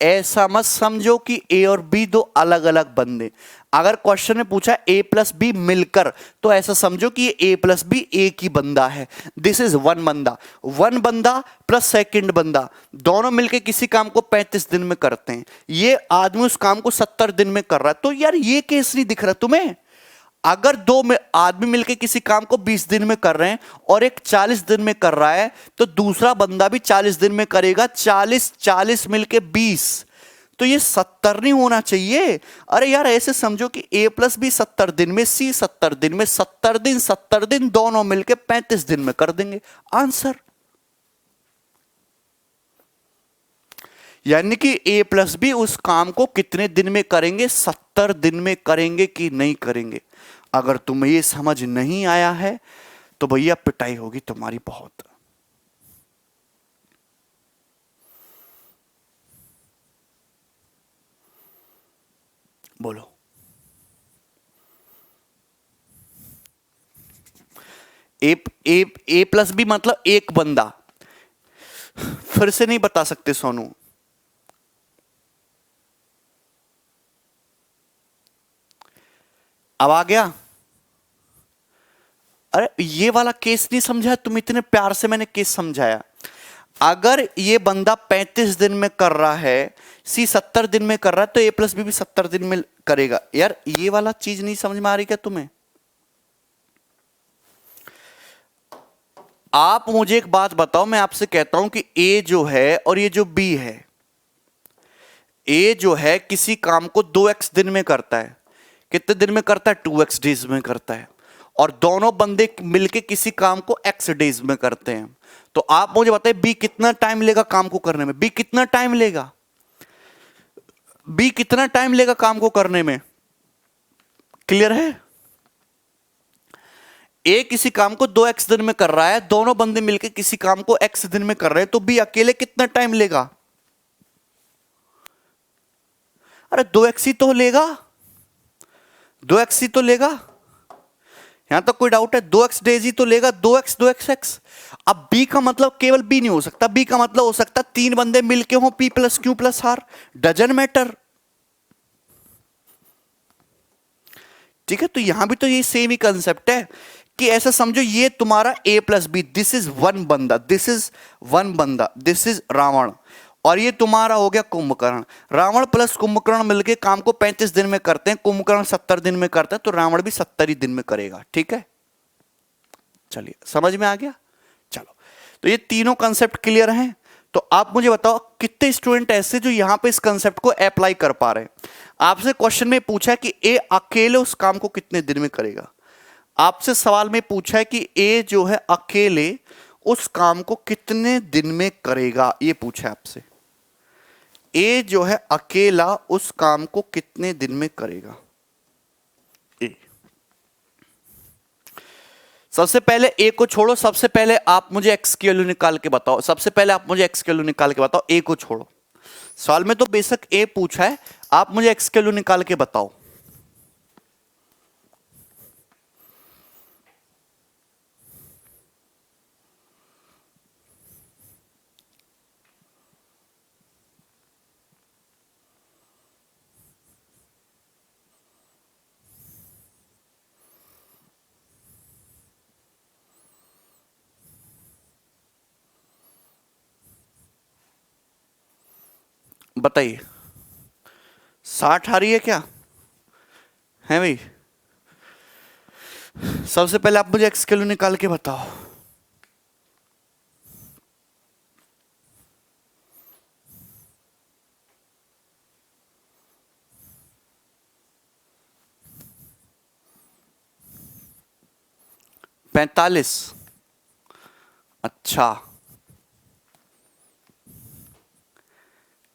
ऐसा मत समझो कि ए और बी दो अलग अलग बंदे। अगर क्वेश्चन में पूछा ए प्लस बी मिलकर, तो ऐसा समझो कि ए प्लस बी एक ही बंदा है। दिस इज वन बंदा। वन बंदा प्लस सेकंड बंदा दोनों मिलकर किसी काम को 35 दिन में करते हैं। ये आदमी उस काम को 70 दिन में कर रहा है। तो यार ये केस नहीं दिख रहा तुम्हें? अगर दो आदमी मिलकर किसी काम को 20 दिन में कर रहे हैं और एक 40 दिन में कर रहा है, तो दूसरा बंदा भी 40 दिन में करेगा। 40 मिलके 20, तो ये 70 नहीं होना चाहिए। अरे यार ऐसे समझो कि ए प्लस बी 70 दिन में, सी 70 दिन में, 70 दिन दोनों मिलके 35 दिन में कर देंगे। आंसर यानी कि ए प्लस बी उस काम को कितने दिन में करेंगे? 70 दिन में करेंगे कि नहीं करेंगे? अगर तुम्हें ये समझ नहीं आया है तो भैया पिटाई होगी तुम्हारी बहुत। बोलो। ए प्लस बी मतलब एक बंदा। फिर से नहीं बता सकते सोनू। अब आ गया? अरे ये वाला केस नहीं समझा तुम, इतने प्यार से मैंने केस समझाया। अगर ये बंदा 35 दिन में कर रहा है, सी 70 दिन में कर रहा है, तो ए प्लस बी भी 70 दिन में करेगा। यार ये वाला चीज नहीं समझ में आ रही क्या तुम्हें? आप मुझे एक बात बताओ, मैं आपसे कहता हूं कि ए जो है और ये जो बी है, ए जो है किसी काम को 2x दिन में करता है। कितने दिन में करता है? 2x डेज में करता है। और दोनों बंदे मिलके किसी काम को x डेज में करते हैं। तो आप मुझे बताइए बी कितना टाइम लेगा काम को करने में? बी कितना टाइम लेगा? बी कितना टाइम लेगा काम को करने में? क्लियर है? ए किसी काम को 2x दिन में कर रहा है, दोनों बंदे मिलकर किसी काम को x दिन में कर रहे हैं, तो बी अकेले कितना टाइम लेगा? अरे 2x ही तो लेगा, 2x ही तो लेगा। यहां तक कोई डाउट है? 2x डेज ही तो लेगा, 2x। अब b का मतलब केवल b नहीं हो सकता, b का मतलब हो सकता तीन बंदे मिलके हो, p plus Q plus R, doesn't matter. ठीक है, तो यहां भी तो ये सेम ही कंसेप्ट है कि ऐसा समझो ये तुम्हारा a plus B, this is one बंदा, दिस इज वन बंदा, दिस इज रावण, और ये तुम्हारा हो गया कुंभकर्ण। रावण प्लस कुंभकर्ण मिलके काम को 35 दिन में करते हैं, कुंभकर्ण 70 दिन में करता है, तो रावण भी 70 ही दिन में करेगा। ठीक है, चलिए समझ में आ गया। चलो, तो ये तीनों कंसेप्ट क्लियर हैं। तो आप मुझे बताओ कितने स्टूडेंट ऐसे जो यहां पे इस कंसेप्ट को अप्लाई कर पा रहे हैं? आपसे क्वेश्चन में पूछा है कि ए अकेले उस काम को कितने दिन में करेगा। आपसे सवाल में पूछा है कि ए जो है अकेले उस काम को कितने दिन में करेगा, ये पूछा है आपसे। ए जो है अकेला उस काम को कितने दिन में करेगा? ए। सबसे पहले ए को छोड़ो, सबसे पहले आप मुझे एक्स की वैल्यू निकाल के बताओ। सबसे पहले आप मुझे एक्स की वैल्यू निकाल के बताओ, ए को छोड़ो। सवाल में तो बेशक ए पूछा है, आप मुझे एक्स की वैल्यू निकाल के बताओ। बताइए, 60 आ रही है क्या? है भाई? सबसे पहले आप मुझे एक्स की वैल्यू निकाल के बताओ। 45। अच्छा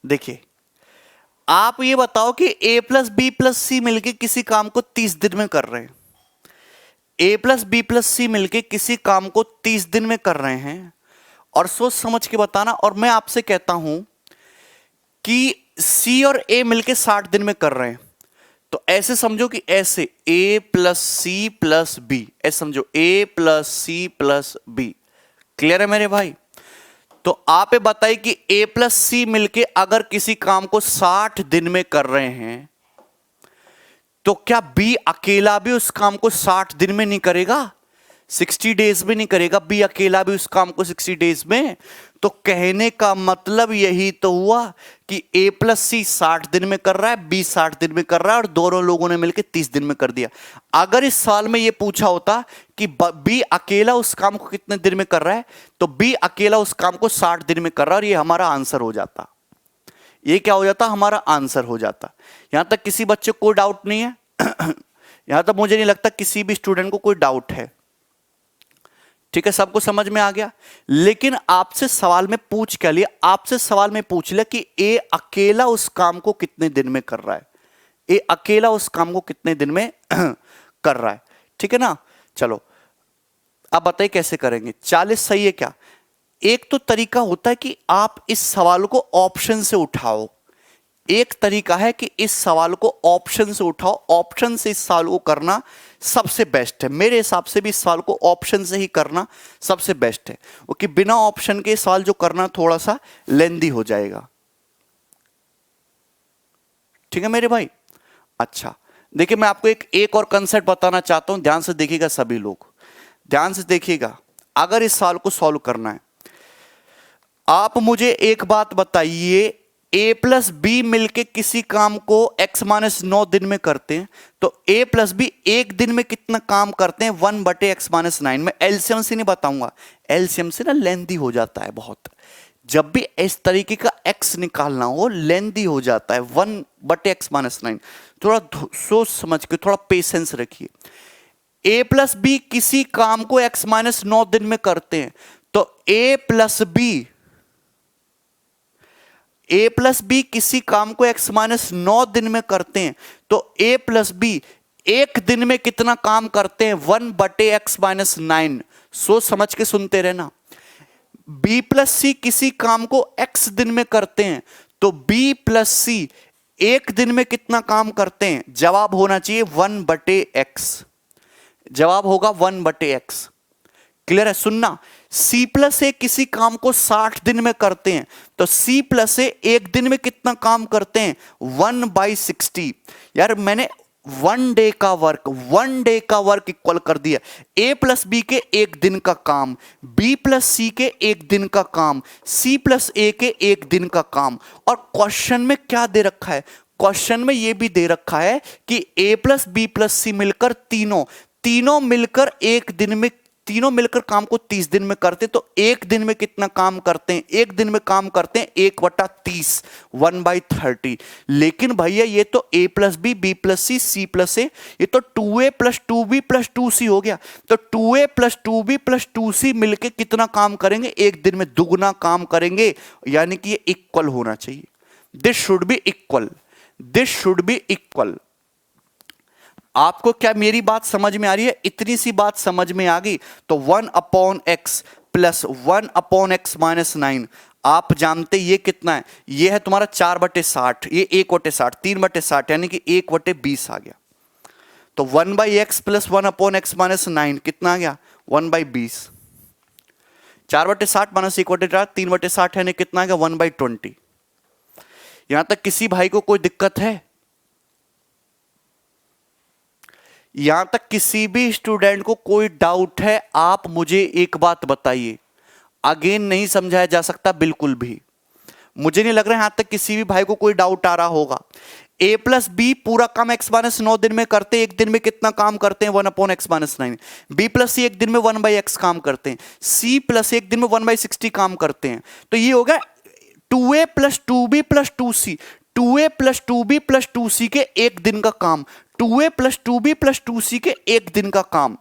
देखिए, आप ये बताओ कि a plus B plus C मिलके किसी काम को 30 दिन में कर रहे हैं। a plus B plus C मिलके किसी काम को 30 दिन में कर रहे हैं, और सोच समझ के बताना। और मैं आपसे कहता हूं कि c और a मिलके 60 दिन में कर रहे हैं, तो ऐसे समझो कि ऐसे a plus C plus B, ऐसे समझो a plus C plus B. Clear है मेरे भाई? तो आप ये बताइए कि a प्लस सी मिलके अगर किसी काम को 60 दिन में कर रहे हैं, तो क्या b अकेला भी उस काम को 60 दिन में नहीं करेगा? 60 डेज में नहीं करेगा b अकेला भी उस काम को 60 डेज में? तो कहने का मतलब यही तो हुआ कि a प्लस सी 60 दिन में कर रहा है, b 60 दिन में कर रहा है, और दोनों लोगों ने मिलकर 30 दिन में कर दिया। अगर इस साल में यह पूछा होता कि b अकेला उस काम को कितने दिन में कर रहा है, तो b अकेला उस काम को 60 दिन में कर रहा है, और ये हमारा आंसर हो जाता। ये क्या हो जाता? हमारा आंसर हो जाता। यहां तक किसी बच्चे को कोई डाउट नहीं है? यहां तक मुझे नहीं लगता किसी भी स्टूडेंट को कोई डाउट है। ठीक है, सबको समझ में आ गया। लेकिन आपसे सवाल में पूछ क्या लिया? आपसे सवाल में पूछ लिया कि ए अकेला उस काम को कितने दिन में कर रहा है। ए अकेला उस काम को कितने दिन में कर रहा है। ठीक है ना? चलो अब बताइए कैसे करेंगे। 40 सही है क्या? एक तो तरीका होता है कि आप इस सवाल को ऑप्शन से उठाओ। एक तरीका है कि इस सवाल को ऑप्शन से उठाओ। ऑप्शन से इस सवाल को करना सबसे बेस्ट है। मेरे हिसाब से भी इस सवाल को ऑप्शन से ही करना सबसे बेस्ट है, क्योंकि बिना ऑप्शन के सवाल जो करना थोड़ा सा लेंदी हो जाएगा। ठीक है मेरे भाई? अच्छा देखिए, मैं आपको एक और कंसेप्ट बताना चाहता हूं। ध्यान से देखिएगा, सभी लोग ध्यान से देखिएगा। अगर इस सवाल को सॉल्व करना है, आप मुझे एक बात बताइए, a प्लस बी मिलके किसी काम को x माइनस 9 दिन में करते हैं, तो a प्लस बी एक दिन में कितना काम करते हैं? 1 बटे एक्स माइनस 9। मैं एलसीएम से नहीं बताऊंगा, एलसीएम से ना लेंदी हो जाता है बहुत। जब भी इस तरीके का x निकालना हो लेंदी हो जाता है। 1 बटे एक्स माइनस 9। थोड़ा सोच समझ के, थोड़ा पेशेंस रखिए। a प्लस बी किसी काम को x माइनस 9 दिन में करते हैं, तो a प्लस बी किसी काम को x माइनस 9 दिन में करते हैं, तो a प्लस बी एक दिन में कितना काम करते हैं? 1 बटे एक्स माइनस 9। सोच समझ के सुनते रहना। b प्लस सी किसी काम को x दिन में करते हैं, तो b प्लस सी एक दिन में कितना काम करते हैं? जवाब होना चाहिए 1 बटे एक्स। जवाब होगा 1 बटे एक्स। क्लियर है? सुनना, C प्लस ए किसी काम को 60 दिन में करते हैं, तो C प्लस ए एक दिन में कितना काम करते हैं? 1/60। यार मैंने 1 डे का वर्क इक्वल कर दिया। A प्लस बी के एक दिन का काम, B प्लस सी के एक दिन का काम, C प्लस ए के एक दिन का काम। और क्वेश्चन में क्या दे रखा है? क्वेश्चन में यह भी दे रखा है कि A प्लस बी प्लस सी मिलकर तीनों मिलकर एक दिन में, तीनों मिलकर काम को 30 दिन में करते, तो एक दिन में कितना काम करते हैं? एक दिन में काम करते हैं 1/30, 1/30। लेकिन भैया ये तो a plus B, B plus C, C plus A, ये तो 2a plus 2b plus 2c हो गया। तो 2a plus 2b plus 2c मिलकर कितना काम करेंगे? एक दिन में दुगना काम करेंगे, यानी कि ये इक्वल होना चाहिए। This should be equal, this should be equal. आपको क्या मेरी बात समझ में आ रही है? इतनी सी बात समझ में आ गई तो 1/x प्लस 1/x माइनस 9, आप जानते ये कितना है? ये है तुम्हारा 4/60, ये 1/60, 3/60, यानी कि 1/20 आ गया। तो 1/x प्लस 1/x माइनस 9 कितना आ गया? 1/20। 4/60 माइनस 1/4, 3/60, यानी कितना आ गया? 1/20। यहां तक किसी भाई को कोई दिक्कत है? यहां तक किसी भी स्टूडेंट को कोई डाउट है? आप मुझे एक बात बताइए। अगेन नहीं समझाया जा सकता बिल्कुल भी। मुझे नहीं लग रहा है यहां तक किसी भी भाई को कोई डाउट आ रहा होगा। a प्लस बी पूरा काम x माइनस 9 दिन में करते, एक दिन में कितना काम करते हैं? 1/x minus 9। b प्लस सी एक दिन में 1/x काम करते हैं। c प्लस एक दिन में 1/60 काम करते हैं। तो ये हो गया 2a plus 2b plus 2c, 2a plus 2b plus 2c के एक दिन का काम, 2a plus 2b plus 2c के एक दिन का काम।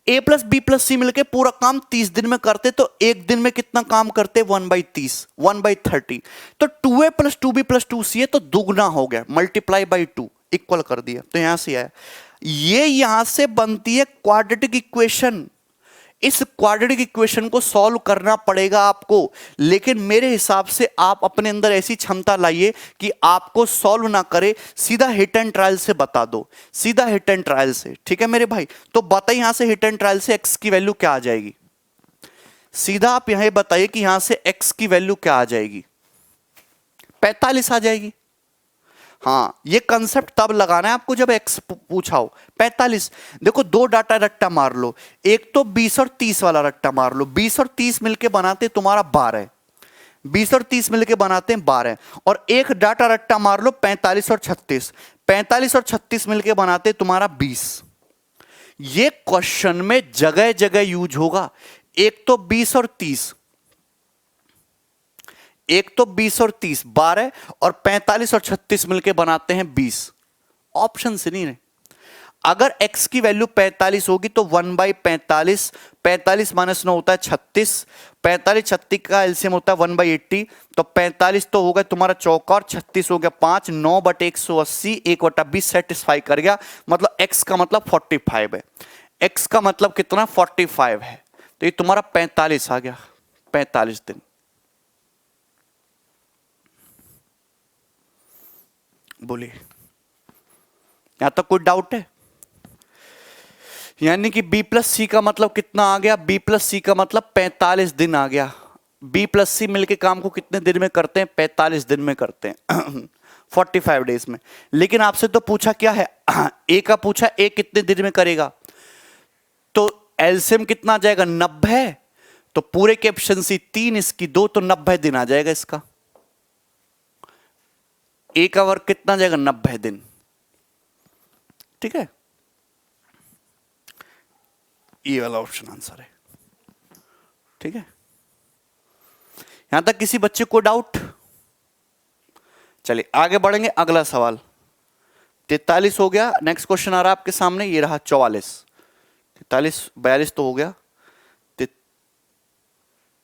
ए प्लस बी प्लस सी मिलके पूरा काम 30 दिन में करते, तो एक दिन में कितना काम करते? 1/30, 1/30। तो 2a plus 2b plus 2c है, तो दुगना हो गया, मल्टीप्लाई बाई 2 इक्वल कर दिया, तो यहां से आया। ये यहां से बनती है क्वाड्रेटिक इक्वेशन। इस क्वाड्रेटिक इक्वेशन को सॉल्व करना पड़ेगा आपको, लेकिन मेरे हिसाब से आप अपने अंदर ऐसी क्षमता लाइए कि आपको सॉल्व ना करे, सीधा हिट एंड ट्रायल से बता दो, सीधा हिट एंड ट्रायल से। ठीक है मेरे भाई, तो बताइए यहां से हिट एंड ट्रायल से एक्स की वैल्यू क्या आ जाएगी? सीधा आप यहां बताइए कि यहां से एक्स की वैल्यू क्या आ जाएगी? 45 आ जाएगी। हाँ, ये कंसेप्ट तब लगाना है आपको जब एक्स पूछा हो। 45, देखो दो डाटा रट्टा मार लो, एक तो 20 और 30 वाला रट्टा मार लो। 20 और 30 मिलके बनाते तुम्हारा 12, 20 और 30 मिलके बनाते हैं 12, और एक डाटा रट्टा मार लो 45 और 36, 45 और 36 मिलके बनाते तुम्हारा 20। ये क्वेश्चन में जगह जगह यूज होगा। एक तो 20 और 30, एक तो 20 और 30 12, और 45 और 36 मिलके बनाते हैं 20। ऑप्शन से नहीं रहे। अगर x की वैल्यू 45 होगी तो 1/45, 45 माइनस 9 होता है 36, 45 36 का एलसीएम होता है 1/80, तो 45 तो होगा तुम्हारा चौका, और 36 हो गया 5, 9/180, 1/20 सेटिस्फाई कर गया। मतलब x का मतलब 45 है, x का मतलब कितना? 45 है, तो ये तुम्हारा 45 आ गया, 45 दिन। बोलिए, यहां तक कोई डाउट है? यानी कि b प्लस सी का मतलब कितना आ गया? b प्लस सी का मतलब 45 दिन आ गया। b प्लस सी मिलके काम को कितने दिन में करते हैं? 45 दिन में करते हैं 45 डेज में। लेकिन आपसे तो पूछा क्या है? a का पूछा, a कितने दिन में करेगा, तो एलसीएम कितना आ जाएगा? 90, तो पूरे की एफिशिएंसी 3, इसकी 2, तो 90 दिन आ जाएगा इसका। ए का वर्क कितना जाएगा? 90 दिन। ठीक है, ये वाला ऑप्शन आंसर है। ठीक है, यहां तक किसी बच्चे को डाउट? चलिए आगे बढ़ेंगे। अगला सवाल 43 हो गया। नेक्स्ट क्वेश्चन आ रहा है आपके सामने, ये रहा 44। 43 42 तो हो गया,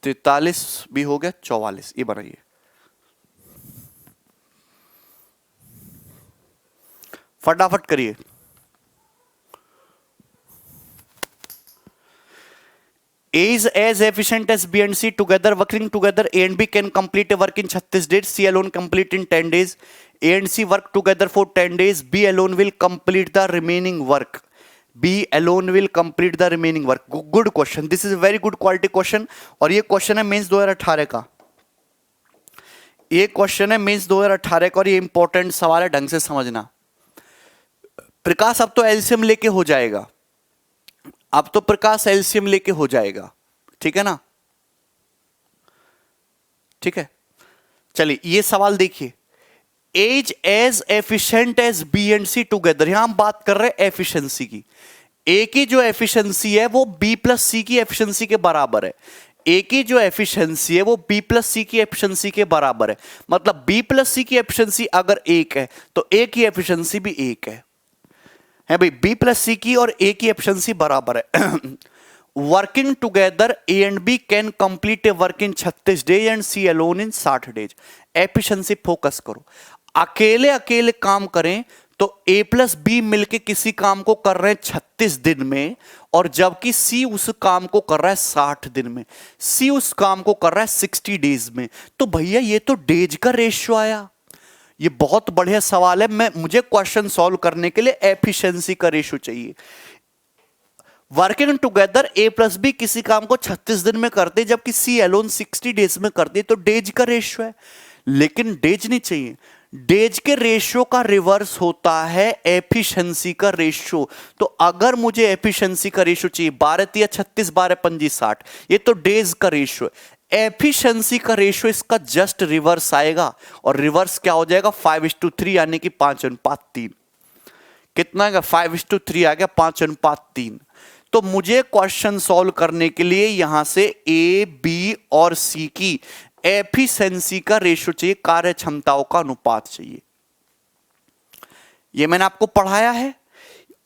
43 भी हो गया, 44 ये बनाइए। फटाफट करिए। A is as efficient as B and C together. Working together, A and B can complete a work in 36 days. C alone complete in 10 days. A and C work together for 10 days. B alone will complete the remaining work. B alone will complete the remaining work. Good question. This is a very good quality question. और ये question है mains 2018 का। ये question है mains 2018 का, और ये important सवाल है, ढंग से समझना। प्रकाश अब तो एलसीएम लेके हो जाएगा, अब तो प्रकाश एलसीएम लेके हो जाएगा। ठीक है ना? ठीक है, चलिए ये सवाल देखिए। As as efficient as B and C together, यहां हम बात कर रहे हैं एफिशिएंसी की। ए की जो एफिशिएंसी है वो बी प्लस सी की एफिशिएंसी के बराबर है। ए की जो एफिशिएंसी है वो बी प्लस सी की एफिशिएंसी के बराबर है। मतलब बी प्लस सी की एफिशिएंसी अगर 1 है तो ए की एफिशिएंसी भी 1 है भाई। बी प्लस सी की और ए की एफिशिएंसी बराबर है। Working together A and B can complete a work in 36 days and C alone in 60 days. Efficiency focus करो। अकेले अकेले काम करें तो ए प्लस बी मिलके किसी काम को कर रहे हैं 36 दिन में, और जबकि सी उस काम को कर रहा है 60 दिन में। सी उस काम को कर रहा है 60 डेज में। तो भैया ये तो डेज का रेशियो आया। ये बहुत बढ़िया सवाल है। मुझे क्वेश्चन सॉल्व करने के लिए एफिशिएंसी का रेशियो चाहिए। वर्किंग टुगेदर ए प्लस बी किसी काम को 36 दिन में करते, जबकि सी अलोन 60 डेज में करते, तो डेज का रेशियो है। लेकिन डेज नहीं चाहिए, डेज के रेशियो का रिवर्स होता है एफिशिएंसी का रेशियो। तो अगर मुझे एफिशिएंसी का रेशियो चाहिए 12 या 36, 12 5 60, ये तो डेज का रेशियो है। एफिशिएंसी का रेशियो इसका जस्ट रिवर्स आएगा, और रिवर्स क्या हो जाएगा? 5:3, यानी कि 5:3। कितना आएगा? 5:3 आ गया, 5:3। तो मुझे क्वेश्चन सॉल्व करने के लिए यहां से ए, बी और सी की एफिशिएंसी का रेशियो चाहिए, कार्य क्षमताओं का अनुपात चाहिए। ये मैंने आपको पढ़ाया है।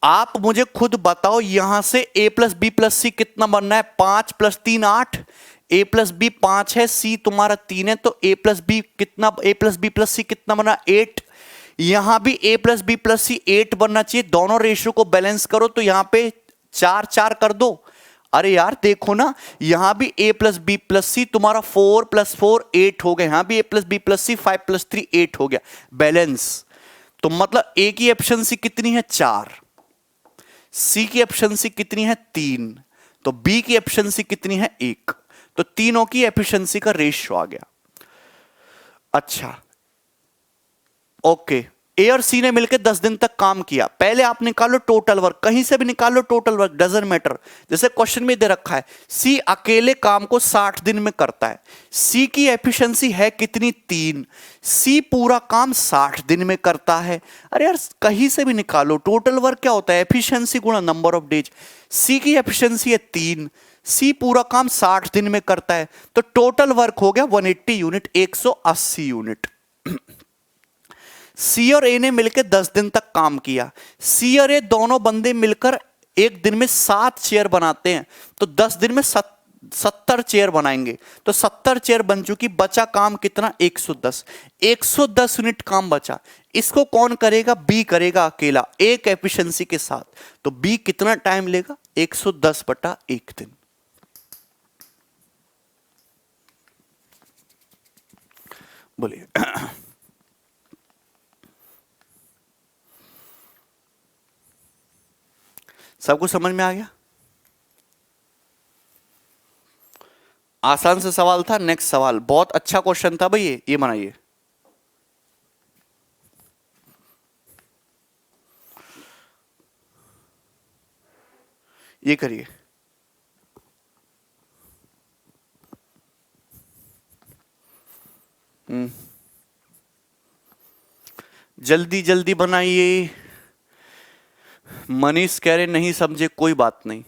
आप मुझे खुद बताओ, यहां से a प्लस बी प्लस सी कितना बनना है? 5 प्लस 3 8। a प्लस बी 5 है, c तुम्हारा 3 है, तो a प्लस बी कितना, a प्लस बी प्लस सी कितना बना? 8। यहां भी a प्लस बी प्लस सी 8 बनना चाहिए। दोनों रेशियो को बैलेंस करो तो यहां पे 4 4 कर दो। अरे यार देखो ना, यहां भी a प्लस बी प्लस सी तुम्हारा 4 प्लस 4 8 हो गया, यहां भी a plus B plus C 5 plus 3 8 हो गया, बैलेंस। तो मतलब a की एफिशिएंसी कितनी है? 4। C की एफिशिएंसी कितनी है? 3। तो B की एफिशिएंसी कितनी है? 1। तो तीनों की एफिशिएंसी का रेशियो आ गया। अच्छा ओके, ए और सी ने मिलकर 10 दिन तक काम किया। पहले आप निकालो टोटल वर्क, कहीं से भी निकालो टोटल वर्क, डजंट मैटर। जैसे क्वेश्चन में दे रखा है सी अकेले काम को 60 दिन में करता है। सी की एफिशिएंसी है कितनी? 3। सी पूरा काम 60 दिन में करता है। अरे यार कहीं से भी निकालो, टोटल वर्क क्या होता है? एफिशिएंसी गुणा नंबर ऑफ डेज। सी की एफिशिएंसी है 3, सी पूरा काम 60 दिन में करता है, तो टोटल वर्क हो गया 180 यूनिट, 180 यूनिट। सी और ए ने मिलकर 10 दिन तक काम किया। सी और ए दोनों बंदे मिलकर एक दिन में 7 चेयर बनाते हैं, तो 10 दिन में 70 चेयर बनाएंगे, तो 70 चेयर बन चुकी। बचा काम कितना? 110। 110 यूनिट काम बचा। इसको कौन करेगा? बी करेगा अकेला, एक एफिशिएंसी के साथ। तो बी कितना टाइम लेगा? 110 बटा 1 दिन। बोलिए। सबको समझ में आ गया? आसान से सवाल था। नेक्स्ट सवाल, बहुत अच्छा क्वेश्चन था भाई, ये बनाइए। ये करिए। जल्दी जल्दी बनाइए। मनीष कह रहे नहीं समझे, कोई बात नहीं।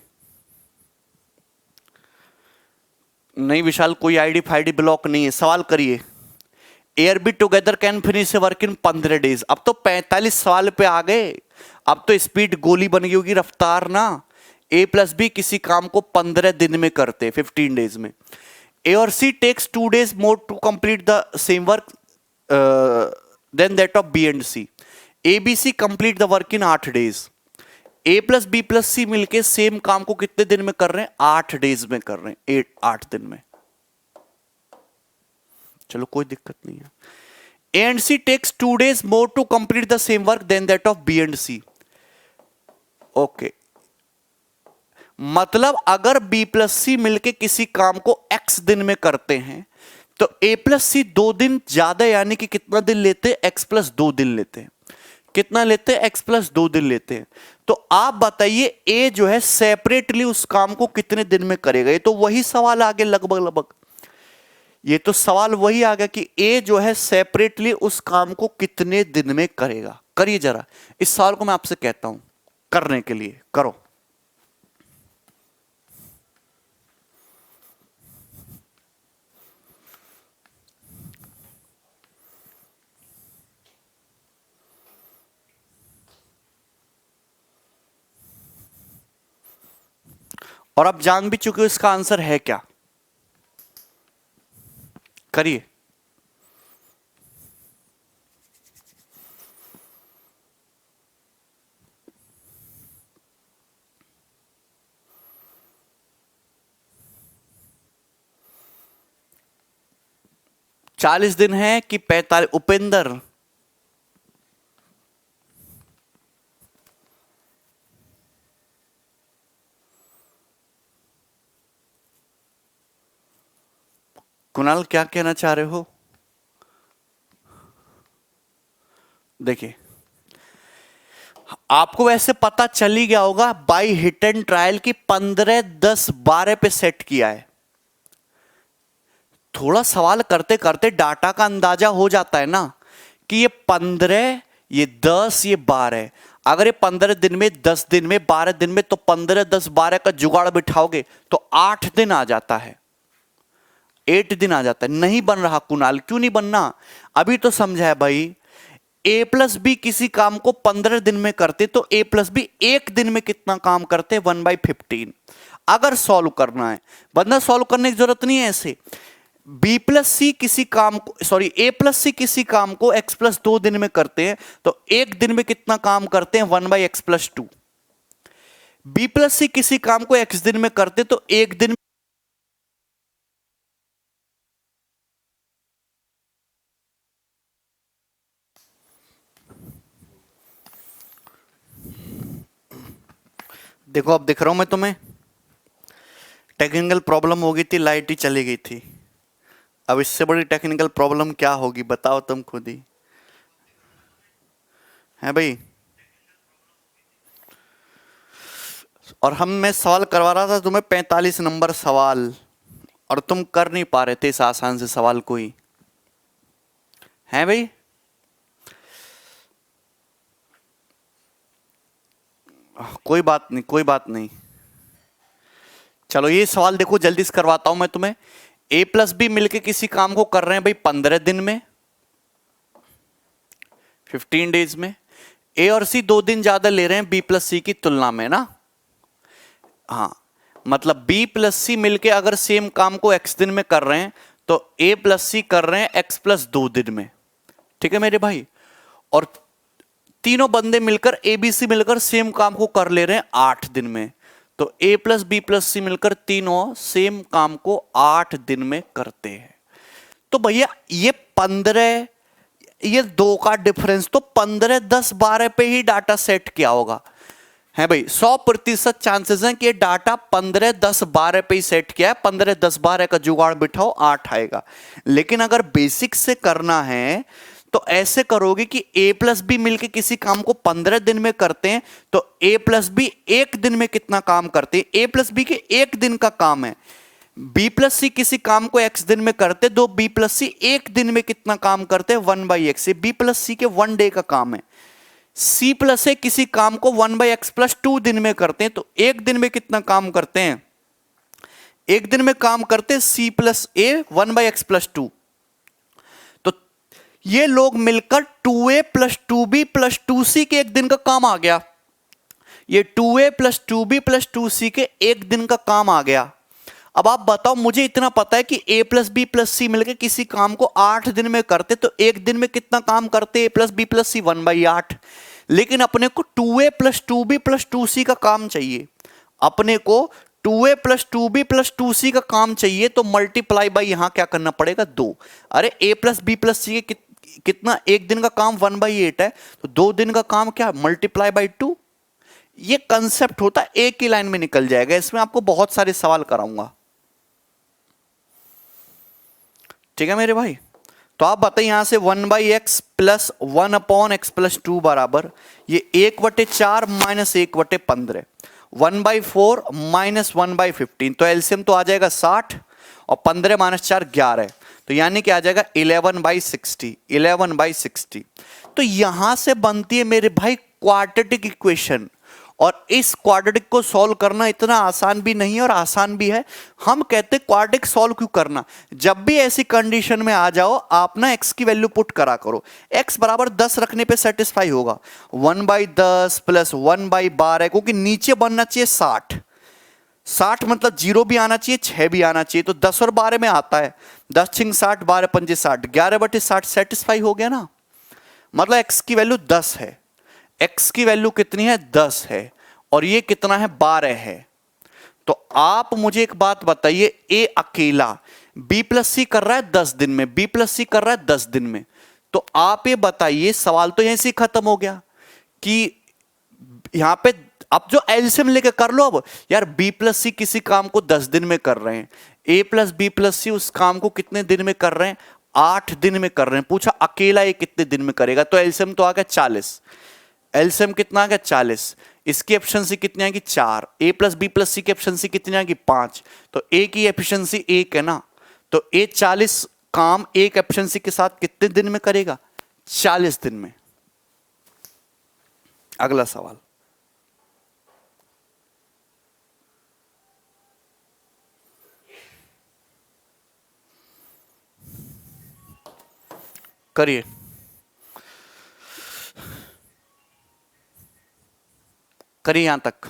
नहीं विशाल, कोई आईडी फाईडी ब्लॉक नहीं है। सवाल करिए। Air be together can finish work in 15 days. अब तो 45 सवाल पे आ गए। अब तो स्पीड गोली बन गई होगी, रफ्तार ना। ए प्लस बी किसी काम को 15 दिन में करते, 15 डेज में। ए और C takes 2 days more to complete the same work than that of B and C. A B C complete the work in 8 days। A plus B plus C मिलके same काम को कितने दिन में कर रहे हैं? 8 डेज में कर रहे हैं, 8 दिन में। चलो कोई दिक्कत नहीं है। A and C takes 2 days more to complete the same work than that of B and C. Okay, मतलब अगर बी प्लस सी मिलके किसी काम को एक्स दिन में करते हैं, तो ए प्लस सी 2 दिन ज्यादा, यानी कि कितना दिन लेते हैं? एक्स प्लस 2 दिन लेते हैं। कितना लेते हैं? एक्स प्लस 2 दिन लेते हैं। तो आप बताइए ए जो है सेपरेटली उस काम को कितने दिन में करेगा? ये तो वही सवाल आ गया लगभग लगभग। ये तो सवाल वही आ गया कि ए जो है सेपरेटली उस काम को कितने दिन में करेगा। करिए जरा इस सवाल को, मैं आपसे कहता हूं करने के लिए, करो। और आप जान भी चुके हो इसका आंसर है क्या। करिए। चालीस दिन है कि 45? उपेंद्र, कुणाल क्या कहना चाह रहे हो? देखिए आपको वैसे पता चल ही गया होगा बाय हिट एंड ट्रायल की 15 10 12 पे सेट किया है। थोड़ा सवाल करते करते डाटा का अंदाजा हो जाता है ना कि ये 15, ये 10, ये 12। अगर ये 15 दिन में, 10 दिन में, 12 दिन में, तो 15 10 12 का जुगाड़ बिठाओगे तो 8 दिन आ जाता है, 8 दिन आ जाता है। नहीं बन रहा कुणाल, क्यों नहीं बनना? अभी तो समझा है भाई। ए प्लस बी किसी काम को 15 दिन में करते तो ए प्लस बी एक दिन में कितना काम करते? 1/15। अगर सॉल्व करना है, बंदा सॉल्व करने की जरूरत नहीं है ऐसे। बी प्लस सी किसी काम को, सॉरी ए प्लस सी किसी काम को एक्स प्लस 2 दिन में करते हैं तो एक दिन में कितना काम करते हैं? 1/x+2। बी प्लस सी किसी काम को एक्स दिन में करते तो एक दिन देखो, अब दिख रहा हूं मैं तुम्हें? टेक्निकल प्रॉब्लम हो गई थी, लाइट ही चली गई थी। अब इससे बड़ी टेक्निकल प्रॉब्लम क्या होगी बताओ तुम खुद ही, है भाई? और मैं सवाल करवा रहा था तुम्हें 45 नंबर सवाल, और तुम कर नहीं पा रहे थे इस आसान से सवाल को ही, है भाई? कोई बात नहीं, कोई बात नहीं। चलो ये सवाल देखो, जल्दी से करवाता हूं मैं तुम्हें। ए प्लस बी मिलकर किसी काम को कर रहे हैं भाई 15 दिन में, 15 डेज में। ए और सी 2 दिन ज्यादा ले रहे हैं बी प्लस सी की तुलना में ना। हाँ, मतलब बी प्लस सी मिलके अगर सेम काम को एक्स दिन में कर रहे हैं तो ए प्लस सी कर रहे हैं एक्स प्लस 2 दिन में। ठीक है मेरे भाई? और तीनों बंदे मिलकर ए बी सी मिलकर सेम काम को कर ले रहे हैं 8 दिन में। तो ए प्लस बी प्लस सी मिलकर तीनों सेम काम को 8 दिन में करते हैं। तो भैया ये 15, ये 2 का डिफरेंस तो 15, 10, 12 पे ही डाटा सेट किया होगा, है भाई? 100% चांसेस हैं कि ये डाटा 15, 10, 12 पे ही सेट किया है। 15, 10, 12 का जुगाड़ बिठाओ 8 आएगा। लेकिन अगर बेसिक से करना है तो ऐसे करोगे कि ए प्लस बी मिलकर किसी काम को 15 दिन में करते हैं तो ए प्लस बी एक दिन में कितना काम करते हैं? ए प्लस बी के एक दिन का काम है। बी प्लस सी किसी काम को एक्स दिन में करते तो बी प्लस सी एक दिन में कितना काम करते हैं? 1/x। बी प्लस सी के 1 डे का काम है। सी प्लस ए किसी काम को 1/x+2 दिन में करते हैं तो एक दिन में कितना काम करते हैं? एक दिन में काम करते सी प्लस ए 1/x+2। तो ये लोग मिलकर 2a + 2b + 2c के एक दिन का काम आ गया। ये 2a + 2b + 2c के एक दिन का काम आ गया। अब आप बताओ, मुझे इतना पता है कि a + b + c मिलकर किसी काम को 8 दिन में करते तो एक दिन में कितना काम करते? a + b + c 1/8। लेकिन अपने को 2a + 2b + 2c का काम चाहिए। अपने को 2a + 2b + 2c का काम चाहिए तो मल्टीप्लाई बाई यहां क्या करना पड़ेगा? 2। अरे a + b + c के कितना? एक दिन का काम 1/8 है तो 2 दिन का काम क्या? Multiply by 2। ये कंसेप्ट होता है, एक ही लाइन में निकल जाएगा। इसमें आपको बहुत सारे सवाल कराऊंगा। ठीक है मेरे भाई? तो आप बताइए यहां से 1/x + 1/x+2 बराबर ये 1/4 - 1/15, 1/4 - 1/15। तो एलसीएम तो आ जाएगा 60 और 15 - 4 11। तो यानी कि आ जाएगा 11/60, 11/60। तो यहां से बनती है मेरे भाई क्वाड्रेटिक इक्वेशन। और इस क्वाड्रेटिक को सॉल्व करना इतना आसान भी नहीं है और आसान भी है। हम कहते हैं क्वाड्रेटिक सॉल्व क्यों करना? जब भी ऐसी कंडीशन में आ जाओ आप ना x की वैल्यू पुट करा करो। x बराबर 10 रखने पे सेटिस्फाई होगा। 1/10 + 1/12, क्योंकि नीचे बनना चाहिए 60। 60 मतलब 0 भी आना चाहिए, 6 भी आना चाहिए। तो 10 और 12 में आता है 10 × 60, 12 × 5 60, 11/60 सेटिस्फाई हो गया ना। मतलब x की वैल्यू 10 है। x की वैल्यू कितनी है? 10 है। और ये कितना है? 12 है। तो आप मुझे एक बात बताइए, ए अकेला b + c कर रहा है 10 दिन में, b + c कर रहा है 10 दिन में। तो आप ये बताइए, सवाल तो यहीं से खत्म हो गया कि यहां पे अब जो एलसीएम लेके कर लो। अब यार b + c किसी काम को 10 दिन में कर रहे हैं, a + b + c उस काम को कितने दिन में कर रहे हैं? 8 दिन में कर रहे हैं। पूछा अकेला ये कितने दिन में करेगा? तो एलसीएम तो आ गया 40। एलसीएम कितना आ गया? 40। इसकी एफिशिएंसी कितनी आएगी? 4। a + b + c की एफिशिएंसी कितनी आएगी? 5। तो a की एफिशिएंसी 1 है ना। तो a 40 काम एक एफिशिएंसी के साथ कितने दिन में करेगा? 40 दिन में। अगला सवाल करिए। करिए यहां तक।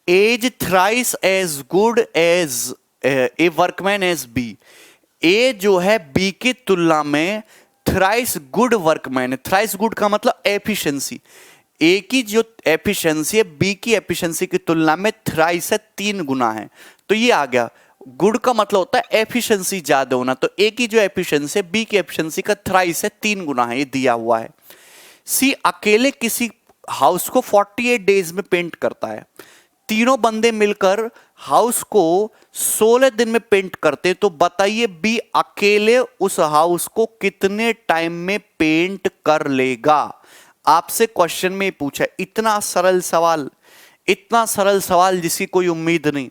As thrice as good as A workman as B. A जो है बी की तुलना में थ्राइस गुड वर्कमैन है। थ्राइस गुड का मतलब एफिशिएंसी। ए की जो एफिशिएंसी है बी की एफिशिएंसी की तुलना में थ्राइस है, 3 गुना है। तो ये आ गया। गुड का मतलब होता है एफिशिएंसी ज्यादा होना, तो ए की जो एफिशिएंसी है बी की एफिशिएंसी का थ्राइस है, 3 गुना है, ये दिया हुआ है। सी अकेले किसी हाउस को 48 डेज में पेंट करता है। तीनों बंदे मिलकर हाउस को 16 दिन में पेंट करते, तो बताइए बी अकेले उस हाउस को कितने टाइम में पेंट कर लेगा। आपसे क्वेश्चन में पूछा, इतना सरल सवाल, इतना सरल सवाल जिसकी कोई उम्मीद नहीं।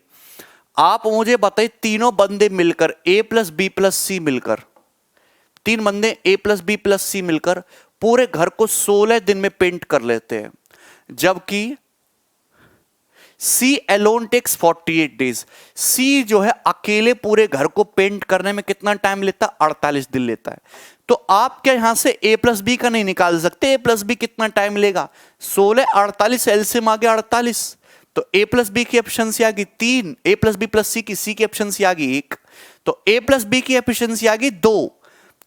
आप मुझे बताइए, तीनों बंदे मिलकर ए प्लस बी प्लस सी मिलकर, 3 बंदे ए प्लस बी प्लस सी मिलकर पूरे घर को 16 दिन में पेंट कर लेते हैं, जबकि सी अलोन टेक्स 48 डेज। सी जो है अकेले पूरे घर को पेंट करने में कितना टाइम लेता है? 48 दिन लेता है। तो आप क्या यहां से ए प्लस बी का नहीं निकाल सकते? ए प्लस बी कितना टाइम लेगा? 16 48, एलसीएम आ गया 48। तो ए प्लस बी की एफिशिएंसी आ गई 3, ए प्लस बी प्लस सी की, सी की एफिशिएंसी आ गई 1, तो ए प्लस बी की एफिशिएंसी आ गई 2।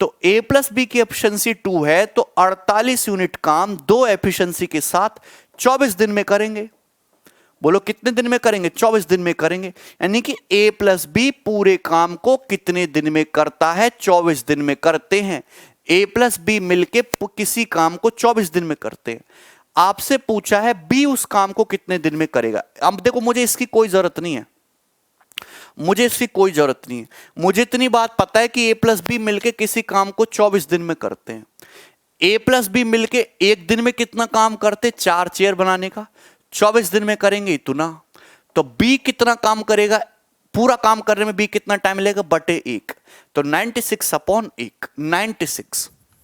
तो ए प्लस बी की एफिशिएंसी 2 है, तो 48 यूनिट काम 2 एफिशिएंसी के साथ 24 दिन में करेंगे। बोलो कितने दिन में करेंगे? 24 दिन में करेंगे। यानी कि ए प्लस बी पूरे काम को कितने दिन में करता है? 24 दिन में करते हैं। ए प्लस बी मिलके किसी काम को 24 दिन में करते हैं। आपसे पूछा है बी उस काम को कितने दिन में करेगा। अब देखो, मुझे इसकी कोई जरूरत नहीं है, मुझे इसकी कोई जरूरत नहीं है। मुझे इतनी बात पता है कि ए प्लस बी मिलके किसी काम को 24 दिन में करते हैं। ए प्लस बी मिलके एक दिन में कितना काम करते? 4 चेयर बनाने का। 24 दिन में करेंगे इतना। तो बी कितना काम करेगा? पूरा काम करने में बी कितना टाइम लेगा? बटे 1। तो 96/1, 96।